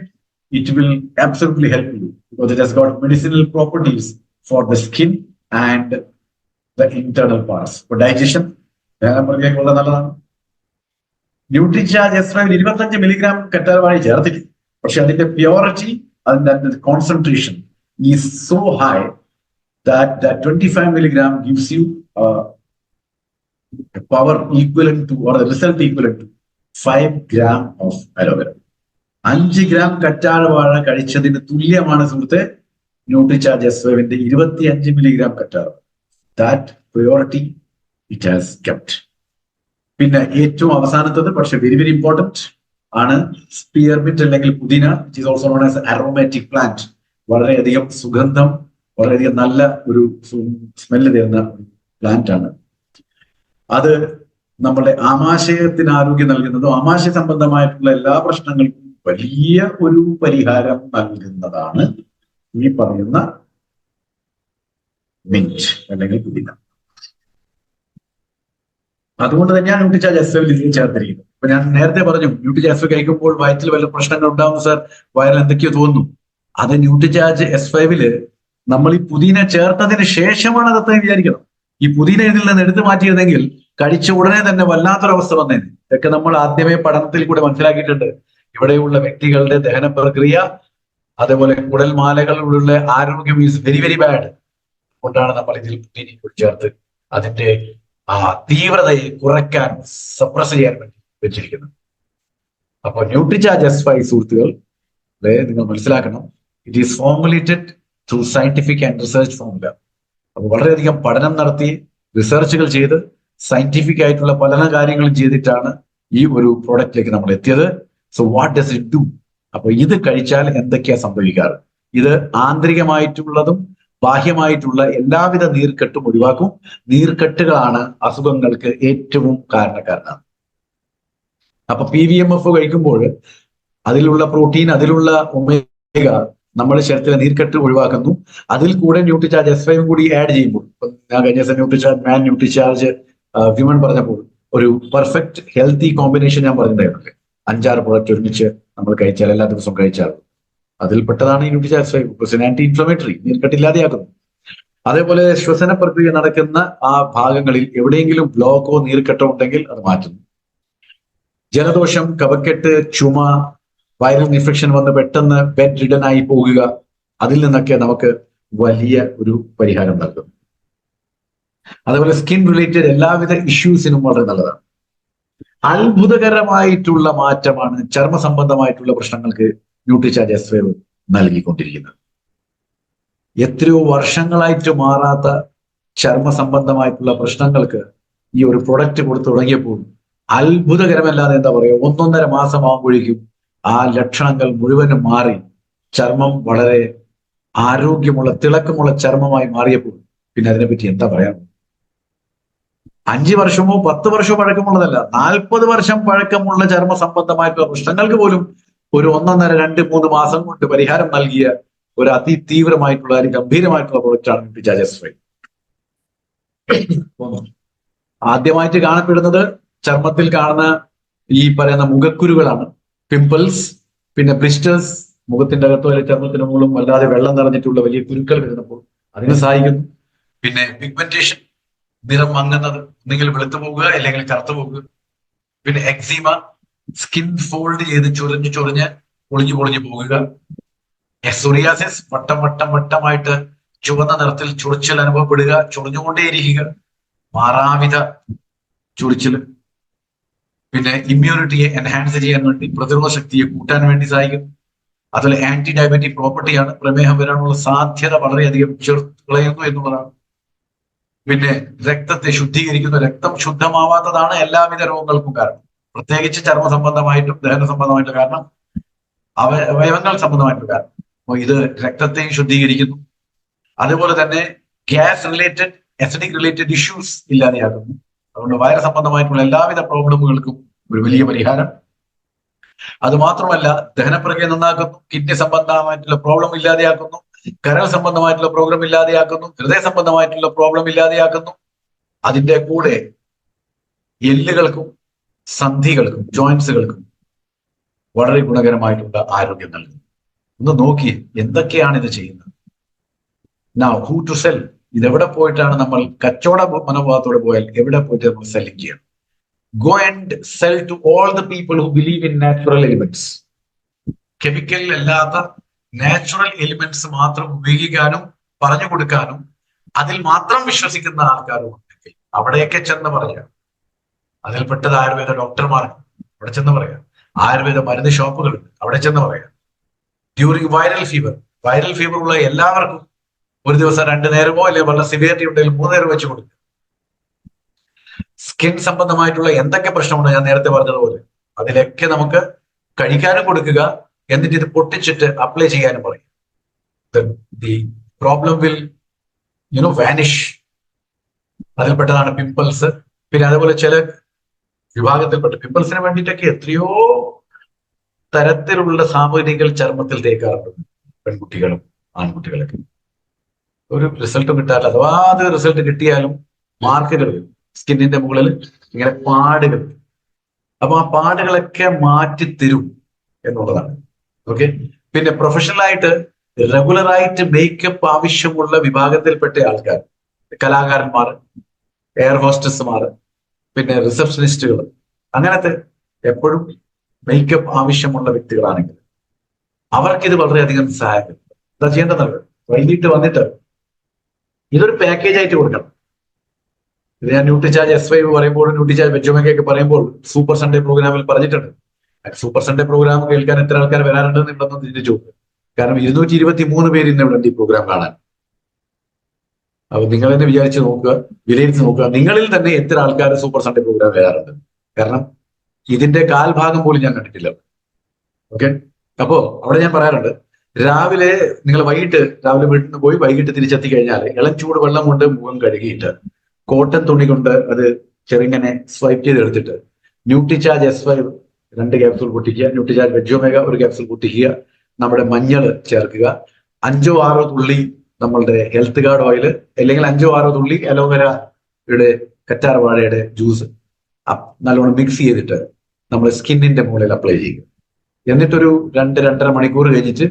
Speaker 1: it will absolutely help you because it has got medicinal properties for the skin and the internal parts. For digestion, നല്ലതാണ്. ന്യൂട്രിചാർജ് S5 25 മില്ലിഗ്രാം കറ്റാർവാഴ ചേർത്തിട്ട്, പക്ഷെ അതിന്റെ പ്യോറിറ്റി, അതിന്റെ concentration is so high that 25 milligram gives you a power equivalent to, or a result equivalent to 5 gram of aloe vera. 5 gram കറ്റാർവാഴ കഴിച്ചതിന് തുല്യമാണ് സുഹൃത്തെ ന്യൂട്രിചാർജ് S5 25 മില്ലിഗ്രാം കറ്റാർവാഴ. That priority it has kept. പിന്നെ ഏറ്റവും അവസാനത്തത്, പക്ഷെ വെരി വെരി ഇമ്പോർട്ടന്റ് ആണ്, സ്പിയർമിന്റ് അല്ലെങ്കിൽ പുതിന, it is also known as aromatic plant. വളരെയധികം സുഗന്ധം, വളരെയധികം നല്ല ഒരു സ്മെല്ല് തരുന്ന പ്ലാന്റ് ആണ് അത്. നമ്മുടെ ആമാശയത്തിന് ആരോഗ്യം നൽകുന്നതും ആമാശയ സംബന്ധമായിട്ടുള്ള എല്ലാ പ്രശ്നങ്ങൾക്കും വലിയ ഒരു പരിഹാരം നൽകുന്നതാണ് ഈ പറയുന്ന മിന്റ് അല്ലെങ്കിൽ പുതിന. അതുകൊണ്ട് തന്നെയാണ് ന്യൂട്രിചാർജ് എസ്5 ഇതിൽ ചേർത്തിരിക്കുന്നത്. ഇപ്പൊ ഞാൻ നേരത്തെ പറഞ്ഞു, ന്യൂട്രിചാർജ് എസ്5 കഴിക്കുമ്പോൾ വയറ്റിൽ വല്ല പ്രശ്നങ്ങൾ ഉണ്ടാവും സാർ, വയറിൽ എന്തൊക്കെയോ തോന്നുന്നു. അത് ന്യൂട്രിചാർജ് എസ്5 നമ്മൾ ഈ പുതിന ചേർത്തതിന് ശേഷമാണ് അതെന്ന് വിചാരിക്കണം. ഈ പുതിന ഇതിൽ നിന്ന് എടുത്തു മാറ്റിയിരുന്നെങ്കിൽ കഴിച്ച ഉടനെ തന്നെ വല്ലാത്തൊരവസ്ഥ വന്നേനെ. ഇതൊക്കെ നമ്മൾ ആദ്യമേ പഠനത്തിൽ കൂടെ മനസ്സിലാക്കിയിട്ടുണ്ട്. ഇവിടെയുള്ള വ്യക്തികളുടെ ദഹന പ്രക്രിയ, അതേപോലെ കുടൽമാലകളിലുള്ള ആരോഗ്യം ഈസ് വെരി വെരി ബാഡ്. അതുകൊണ്ടാണ് നമ്മൾ ഇതിൽ പുതിന കൂടി ചേർത്ത് അതിന്റെ തീവ്രതയെ കുറയ്ക്കാൻ, സപ്രസ് ചെയ്യാൻ വേണ്ടി വെച്ചിരിക്കുന്നത്. അപ്പൊ ന്യൂട്രിചാർജ് എസ്5 സുഹൃത്തുക്കൾ നിങ്ങൾ മനസ്സിലാക്കണം, it is formulated through scientific and research formula. അപ്പൊ വളരെയധികം പഠനം നടത്തി, റിസർച്ചുകൾ ചെയ്ത്, സയന്റിഫിക് ആയിട്ടുള്ള പല കാര്യങ്ങളും ചെയ്തിട്ടാണ് ഈ ഒരു പ്രോഡക്റ്റിലേക്ക് നമ്മൾ എത്തിയത്. So what does it do? അപ്പൊ ഇത് കഴിച്ചാൽ എന്തൊക്കെയാ സംഭവിക്കാറ്? ഇത് ആന്തരികമായിട്ടുള്ളതും ബാഹ്യമായിട്ടുള്ള എല്ലാവിധ നീർക്കെട്ടും ഒഴിവാക്കും. നീർക്കെട്ടുകളാണ് അസുഖങ്ങൾക്ക് ഏറ്റവും കാരണക്കാരനാണ്. അപ്പൊ PVMF കഴിക്കുമ്പോൾ അതിലുള്ള പ്രോട്ടീൻ, അതിലുള്ള ഒമേഗ നമ്മുടെ ശരീരത്തിലെ നീർക്കെട്ട് ഒഴിവാക്കുന്നു. അതിൽ കൂടെ ന്യൂട്രിചാർജ് എസ്5 കൂടി ആഡ് ചെയ്യുമ്പോൾ, ഞാൻ കഴിഞ്ഞ ദിവസം ന്യൂട്രിചാർജ് മാൻ, ന്യൂട്രിചാർജ് വിമൺ പറഞ്ഞപ്പോൾ ഒരു പെർഫെക്റ്റ് ഹെൽത്തി കോമ്പിനേഷൻ ഞാൻ പറഞ്ഞിട്ടുണ്ടായിരുന്നില്ലേ, 5-6 പ്രോഡക്റ്റ് ഒരുമിച്ച് നമ്മൾ കഴിച്ചാൽ, എല്ലാ ദിവസവും കഴിച്ചാൽ, അതിൽപ്പെട്ടതാണ് ഈ ന്യൂട്രിചാർജ് എസ്5. ആന്റി ഇൻഫ്ലമേറ്ററി, നീർക്കെട്ടില്ലാതെയാക്കുന്നു. അതേപോലെ ശ്വസന പ്രക്രിയ നടക്കുന്ന ആ ഭാഗങ്ങളിൽ എവിടെയെങ്കിലും ബ്ലോക്കോ നീർക്കെട്ടോ ഉണ്ടെങ്കിൽ അത് മാറ്റുന്നു. ജലദോഷം, കഫക്കെട്ട്, ചുമ, വൈറൽ ഇൻഫെക്ഷൻ വന്ന് പെട്ടെന്ന് ബെഡ് റിഡൻ ആയി പോകുക, അതിൽ നിന്നൊക്കെ നമുക്ക് വലിയ ഒരു പരിഹാരം നൽകും. അതേപോലെ സ്കിൻ റിലേറ്റഡ് എല്ലാവിധ ഇഷ്യൂസിനും വളരെ നല്ലതാണ്. അത്ഭുതകരമായിട്ടുള്ള മാറ്റമാണ് ചർമ്മ സംബന്ധമായിട്ടുള്ള പ്രശ്നങ്ങൾക്ക് ന്യൂട്രിചാർജ് എസ്5 നൽകിക്കൊണ്ടിരിക്കുന്നത്. എത്രയോ വർഷങ്ങളായിട്ട് മാറാത്ത ചർമ്മ സംബന്ധമായിട്ടുള്ള പ്രശ്നങ്ങൾക്ക് ഈ ഒരു പ്രൊഡക്റ്റ് കൊടുത്തു തുടങ്ങിയപ്പോൾ അത്ഭുതകരമല്ലാതെ എന്താ പറയുക, 1-1.5 മാസമാകുമ്പോഴേക്കും ആ ലക്ഷണങ്ങൾ മുഴുവനും മാറി ചർമ്മം വളരെ ആരോഗ്യമുള്ള, തിളക്കമുള്ള ചർമ്മമായി മാറിയപ്പോൾ പിന്നെ അതിനെപ്പറ്റി എന്താ പറയാൻ? 5 വർഷമോ 10 വർഷമോ പഴക്കമുള്ളതല്ല, 40 വർഷം പഴക്കമുള്ള ചർമ്മ സംബന്ധമായിട്ടുള്ള പ്രശ്നങ്ങൾക്ക് പോലും ഒരു 1-1.5-2-3 മാസം കൊണ്ട് പരിഹാരം നൽകിയ ഒരു അതിതീവ്രമായിട്ടുള്ള, ഗംഭീരമായിട്ടുള്ള പ്രൊഡക്റ്റാണ് ന്യൂട്രിചാർജ് എസ്5. ആദ്യമായിട്ട് കാണപ്പെടുന്നത് ചർമ്മത്തിൽ കാണുന്ന ഈ പറയുന്ന മുഖക്കുരുകളാണ്, പിമ്പിൾസ്, പിന്നെ ബ്ലിസ്റ്റേഴ്സ്, മുഖത്തിന്റെ അകത്തോ അല്ലെങ്കിൽ ചർമ്മത്തിന് മുകളിലും വല്ലാതെ വെള്ളം നിറഞ്ഞിട്ടുള്ള വലിയ കുരുക്കൾ വരുന്നപ്പോൾ അതിന് സഹായിക്കുന്നു. പിന്നെ പിഗ്മെന്റേഷൻ, നിറം മങ്ങുന്നത്, ഒന്നെങ്കിൽ വെളുത്തു പോകുക അല്ലെങ്കിൽ കറുത്തു പോകുക. പിന്നെ എക്സീമ, സ്കിൻ ഫോൾഡ് ചെയ്ത് ചൊറിഞ്ഞ് പൊളിഞ്ഞു പോകുക. സോറിയാസിസ്, വട്ടമായിട്ട് ചുവന്ന നിറത്തിൽ ചൊറിച്ചിൽ അനുഭവപ്പെടുക, ചൊറിഞ്ഞുകൊണ്ടേയിരിക്കുക, മാറാവിധ ചൊറിച്ചിൽ. പിന്നെ ഇമ്മ്യൂണിറ്റിയെ എൻഹാൻസ് ചെയ്യാൻ വേണ്ടി, പ്രതിരോധ ശക്തിയെ കൂട്ടാൻ വേണ്ടി സഹായിക്കും. അതുപോലെ ആന്റി ഡയബറ്റിക് പ്രോപ്പർട്ടിയാണ്, പ്രമേഹം വരാനുള്ള സാധ്യത വളരെയധികം കളയുന്നു എന്നുള്ളതാണ്. പിന്നെ രക്തത്തെ ശുദ്ധീകരിക്കുന്നു, രക്തം ശുദ്ധമാവാത്തതാണ് എല്ലാവിധ രോഗങ്ങൾക്കും കാരണം, പ്രത്യേകിച്ച് ചർമ്മ സംബന്ധമായിട്ടും ദഹന സംബന്ധമായിട്ടും, കാരണം അവയവങ്ങൾ സംബന്ധമായിട്ടും കാരണം. അപ്പോൾ ഇത് രക്തത്തെയും ശുദ്ധീകരിക്കുന്നു. അതുപോലെ തന്നെ gas related, acidic related issues ഇല്ലാതെയാക്കുന്നു. അതുകൊണ്ട് വയറ് സംബന്ധമായിട്ടുള്ള എല്ലാവിധ പ്രോബ്ലമുകൾക്കും ഒരു വലിയ പരിഹാരം. അത് മാത്രമല്ല ദഹനപ്രക്രിയ നന്നാക്കുന്നു, കിഡ്നി സംബന്ധമായിട്ടുള്ള പ്രോബ്ലം ഇല്ലാതെയാക്കുന്നു, കരൾ സംബന്ധമായിട്ടുള്ള പ്രോബ്ലം ഇല്ലാതെയാക്കുന്നു, ഹൃദയ സംബന്ധമായിട്ടുള്ള പ്രോബ്ലം ഇല്ലാതെയാക്കുന്നു. അതിന്റെ കൂടെ എല്ലുകൾക്കും സന്ധികൾക്കും ജോയിന്റ്സുകൾക്കും വളരെ ഗുണകരമായിട്ടുള്ള ആരോഗ്യം നൽകുന്നു. ഒന്ന് നോക്കി എന്തൊക്കെയാണ് ഇത് ചെയ്യുന്നത്. നൗ ഹൂ ടു സെൽ, ഇതെവിടെ പോയിട്ടാണ് നമ്മൾ കച്ചവട മനോഭാവത്തോടെ പോയാൽ എവിടെ പോയിട്ട് നമ്മൾ സെല്ലിംഗ് ചെയ്യണം? Go and sell to all the people who believe in natural elements. Chemical അല്ലാത്ത നാച്ചുറൽ എലിമെന്റ്സ് മാത്രം ഉപയോഗിക്കാനും പറഞ്ഞു കൊടുക്കാനും അതിൽ മാത്രം വിശ്വസിക്കുന്ന ആൾക്കാരും ഉണ്ടെങ്കിൽ അവിടെയൊക്കെ ചെന്ന് പറയാം. അതിൽപ്പെട്ടത് ആയുർവേദ ഡോക്ടർമാർക്ക് അവിടെ ചെന്ന് പറയാം, ആയുർവേദ മരുന്ന് ഷോപ്പുകളുണ്ട് അവിടെ ചെന്ന് പറയാം. ഡ്യൂറിങ് വൈറൽ ഫീവർ ഉള്ള എല്ലാവർക്കും ഒരു ദിവസം 2 നേരമോ അല്ലെങ്കിൽ വളരെ സിവിയറിറ്റി ഉണ്ടെങ്കിൽ 3 നേരം വെച്ച് കൊടുക്കുക. സ്കിൻ സംബന്ധമായിട്ടുള്ള എന്തൊക്കെ പ്രശ്നമുണ്ടോ ഞാൻ നേരത്തെ പറഞ്ഞതുപോലെ അതിലൊക്കെ നമുക്ക് കഴിക്കാനും കൊടുക്കുക, എന്നിട്ട് ഇത് പൊട്ടിച്ചിട്ട് അപ്ലൈ ചെയ്യാനും പറയും. The problem will vanish. അതിൽപ്പെട്ടതാണ് പിമ്പിൾസ്. പിന്നെ അതേപോലെ ചില വിഭാഗത്തിൽപ്പെട്ട പിമ്പിൾസിന് വേണ്ടിയിട്ടൊക്കെ എത്രയോ തരത്തിലുള്ള സാമഗ്രികൾ ചർമ്മത്തിൽ തേക്കാറുണ്ട് പെൺകുട്ടികളും ആൺകുട്ടികളൊക്കെ. ഒരു റിസൾട്ടും കിട്ടാറില്ല. അഥവാ അത് റിസൾട്ട് കിട്ടിയാലും മാർക്കുകൾ സ്കിന്നിന്റെ മുകളിൽ ഇങ്ങനെ പാടുകൾ. അപ്പൊ ആ പാടുകളൊക്കെ മാറ്റി തരും എന്നുള്ളതാണ്. ഓക്കെ. പിന്നെ പ്രൊഫഷണലായിട്ട് റെഗുലറായിട്ട് മേക്കപ്പ് ആവശ്യമുള്ള വിഭാഗത്തിൽപ്പെട്ട ആൾക്കാർ, കലാകാരന്മാർ, എയർ ഹോസ്റ്റസ്മാർ, പിന്നെ റിസപ്ഷനിസ്റ്റുകൾ, അങ്ങനത്തെ എപ്പോഴും മേക്കപ്പ് ആവശ്യമുള്ള വ്യക്തികളാണെങ്കിൽ അവർക്കിത് വളരെയധികം സഹായിക്കും. എന്താ ചെയ്യേണ്ടത്? വൈകിട്ട് വന്നിട്ട് ഇതൊരു പാക്കേജ് ആയിട്ട് കൊടുക്കണം. ഇത് ഞാൻ ന്യൂട്രിചാർജ് S5 പറയുമ്പോൾ, ന്യൂട്രിചാർജ് വെജോമയൊക്കെ പറയുമ്പോൾ സൂപ്പർ സൺഡേ പ്രോഗ്രാമിൽ പറഞ്ഞിട്ടുണ്ട്. സൂപ്പർ സൺഡേ പ്രോഗ്രാം കേൾക്കാൻ എത്ര ആൾക്കാർ വരാറുണ്ടെന്ന് ഇവിടെന്ന് ചിന്തിച്ചു. കാരണം 223 പേര് ഇന്ന് ഇവിടെ ഈ പ്രോഗ്രാം കാണാൻ. അപ്പൊ നിങ്ങൾ തന്നെ വിചാരിച്ച് നോക്കുക, വിലയിരുത്തി നോക്കുക, നിങ്ങളിൽ തന്നെ എത്ര ആൾക്കാർ സൂപ്പർ സൺഡേ പ്രോഗ്രാം വരാറുണ്ട്. കാരണം ഇതിന്റെ കാൽഭാഗം പോലും ഞാൻ കണ്ടിട്ടില്ല. ഓക്കെ. അപ്പോ അവിടെ ഞാൻ പറയാറുണ്ട്, രാവിലെ നിങ്ങൾ രാവിലെ വീട്ടിൽ നിന്ന് പോയി വൈകിട്ട് തിരിച്ചെത്തി കഴിഞ്ഞാൽ ഇളം ചൂട് വെള്ളം കൊണ്ട് മുഖം കഴുകിയിട്ട് കോട്ടൺ തുണി കൊണ്ട് അത് ചെറുങ്ങനെ സ്വൈപ്പ് ചെയ്തെടുത്തിട്ട് ന്യൂട്രിചാർജ് S5 2 ക്യാപ്സൂൾ പൊട്ടിക്കുക, ന്യൂട്രിചാർജ് വെജോമേഗ 1 ക്യാപ്സൂൾ പൊട്ടിക്കുക, നമ്മുടെ മഞ്ഞൾ ചേർക്കുക, 5-6 തുള്ളി നമ്മളുടെ ഹെൽത്ത് ഗാർഡ് ഓയിൽ, അല്ലെങ്കിൽ 5-6 തുള്ളി അലോവേരയുടെ കറ്റാർ വാഴയുടെ ജ്യൂസ് നല്ലോണം മിക്സ് ചെയ്തിട്ട് നമ്മുടെ സ്കിന്നിന്റെ മുകളിൽ അപ്ലൈ ചെയ്യുക. എന്നിട്ടൊരു 2-2.5 മണിക്കൂർ കഴിഞ്ഞിട്ട്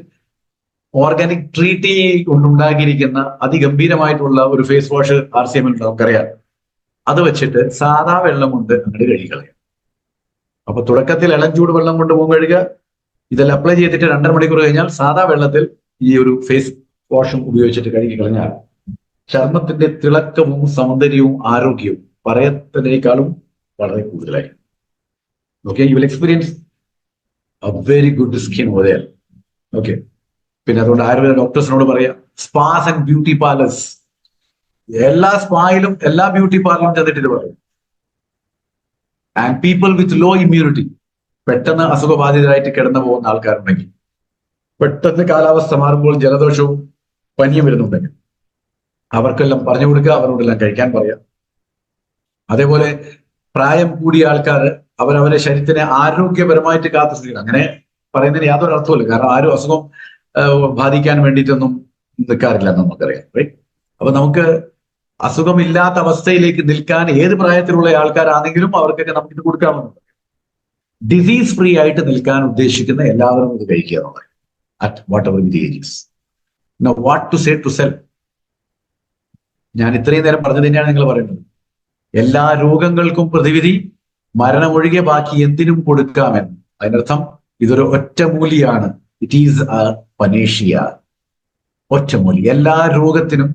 Speaker 1: ഓർഗാനിക് ട്രീറ്റി കൊണ്ടുണ്ടാക്കിയിരിക്കുന്ന അതിഗംഭീരമായിട്ടുള്ള ഒരു ഫേസ് വാഷ് RCM ഉണ്ട്, നമുക്കറിയാം. അത് വെച്ചിട്ട് സാധാ വെള്ളം കൊണ്ട് അങ്ങോട്ട് കഴുകിക്കളയാം. അപ്പൊ തുടക്കത്തിൽ ഇളംചൂട് വെള്ളം കൊണ്ട് മുഖം കഴുകുക, ഇതെല്ലാം അപ്ലൈ ചെയ്തിട്ട് 2.5 മണിക്കൂർ കഴിഞ്ഞാൽ സാധാ വെള്ളത്തിൽ ഈ ഒരു ഫേസ് വാഷും ഉപയോഗിച്ചിട്ട് കഴുകി കളഞ്ഞാൽ ചർമ്മത്തിന്റെ തിളക്കവും സൗന്ദര്യവും ആരോഗ്യവും പറയത്തിനേക്കാളും വളരെ കൂടുതലായി. Okay. You will experience A very good skin over there. Okay. പിന്നെ അതുകൊണ്ട് ആയുർവേദ ഡോക്ടേഴ്സിനോട് പറയാം, സ്പാസ് ആൻഡ് ബ്യൂട്ടി പാർലേഴ്സ്, എല്ലാ സ്പായിലും എല്ലാ ബ്യൂട്ടി പാർലറും ചെന്നിട്ട് ഇത് പറയും. And people with low immunity, പെട്ടെന്ന് അസുഖബാധിതരായിട്ട് കിടന്നു പോകുന്ന ആൾക്കാരുണ്ടെങ്കിൽ, പെട്ടെന്ന് കാലാവസ്ഥ മാറുമ്പോൾ ജലദോഷവും പനിയും വരുന്നുണ്ടെങ്കിൽ അവർക്കെല്ലാം പറഞ്ഞു കൊടുക്കുക, അവരോടെല്ലാം കഴിക്കാൻ പറയാം. അതേപോലെ പ്രായം കൂടിയ ആൾക്കാർ അവരവരെ ശരീരത്തിനെ ആരോഗ്യപരമായിട്ട് കാത്തു സൂക്ഷിക്കണം. അങ്ങനെ പറയുന്നതിന് യാതൊരു അർത്ഥവുമില്ല. കാരണം ആരും അസുഖം ബാധിക്കാൻ വേണ്ടിയിട്ടൊന്നും നിൽക്കാറില്ല എന്ന് നമുക്കറിയാം. റൈറ്റ്. അപ്പൊ നമുക്ക് അസുഖമില്ലാത്ത അവസ്ഥയിലേക്ക് നിൽക്കാൻ ഏത് പ്രായത്തിലുള്ള ആൾക്കാരാണെങ്കിലും അവർക്കൊക്കെ നമുക്കിത് കൊടുക്കാമെന്നുണ്ട്. ഡിസീസ് ഫ്രീ ആയിട്ട് നിൽക്കാൻ ഉദ്ദേശിക്കുന്ന എല്ലാവരും ഇത് കഴിക്കുക എന്നുള്ളത്. At whatever the ages. Now what to say to self. ഞാൻ ഇത്രയും നേരം പറഞ്ഞത് തന്നെയാണ് നിങ്ങൾ പറയുന്നത്. എല്ലാ രോഗങ്ങൾക്കും പ്രതിവിധി മരണമൊഴികെ ബാക്കി എന്തിനും കൊടുക്കാമെന്ന്. അതിനർത്ഥം ഇതൊരു ഒറ്റമൂലിയാണ്. It is a panacea. ഒറ്റമൂലി എല്ലാ രോഗത്തിനും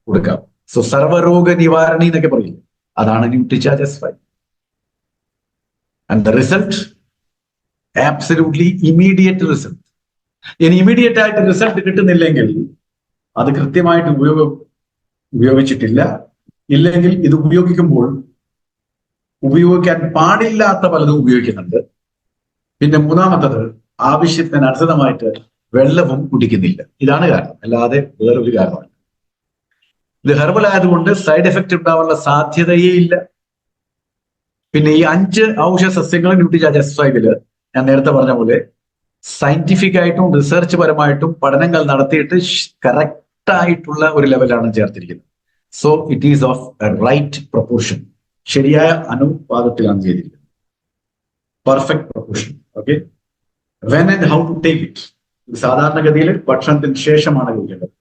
Speaker 1: കൊടുക്കാം. സോ സർവ്വരോഗ നിവാരണി എന്നൊക്കെ പറയും. അതാണ് Nutricharge S5. And the result absolutely immediate result. ഇനി ഇമ്മീഡിയറ്റ് ആയിട്ട് റിസൾട്ട് കിട്ടുന്നില്ലെങ്കിൽ അത് കൃത്യമായിട്ട് ഉപയോഗിച്ചിട്ടില്ല, ഇല്ലെങ്കിൽ ഇത് ഉപയോഗിക്കുമ്പോൾ ഉപയോഗിക്കാൻ പാടില്ലാത്ത പലതും ഉപയോഗിക്കുന്നുണ്ട്. പിന്നെ മൂന്നാമത്തത്, ആവശ്യത്തിന് അനുസൃതമായിട്ട് വെള്ളവും കുടിക്കുന്നില്ല. ഇതാണ് കാരണം, അല്ലാതെ വേറൊരു കാരണമല്ല. ഇത് ഹെർബൽ ആയതുകൊണ്ട് സൈഡ് എഫക്റ്റ് ഉണ്ടാവാനുള്ള സാധ്യതയേ ഇല്ല. പിന്നെ ഈ 5 ഔഷധ സസ്യങ്ങൾ ന്യൂട്രിചാർജ് S5 ഞാൻ നേരത്തെ പറഞ്ഞ പോലെ സയന്റിഫിക് ആയിട്ടും റിസർച്ച് പരമായിട്ടും പഠനങ്ങൾ നടത്തിയിട്ട് കറക്റ്റ് ആയിട്ടുള്ള ഒരു ലെവലാണ് ചേർത്തിരിക്കുന്നത്. So it is of right proportion. ശരിയായ അനുപാതത്തിലാണ് ചെയ്തിരിക്കുന്നത്. Perfect proportion. Okay. When and how to take it. സാധാരണഗതിയിൽ ഭക്ഷണത്തിന് ശേഷമാണ് കഴിക്കേണ്ടത്.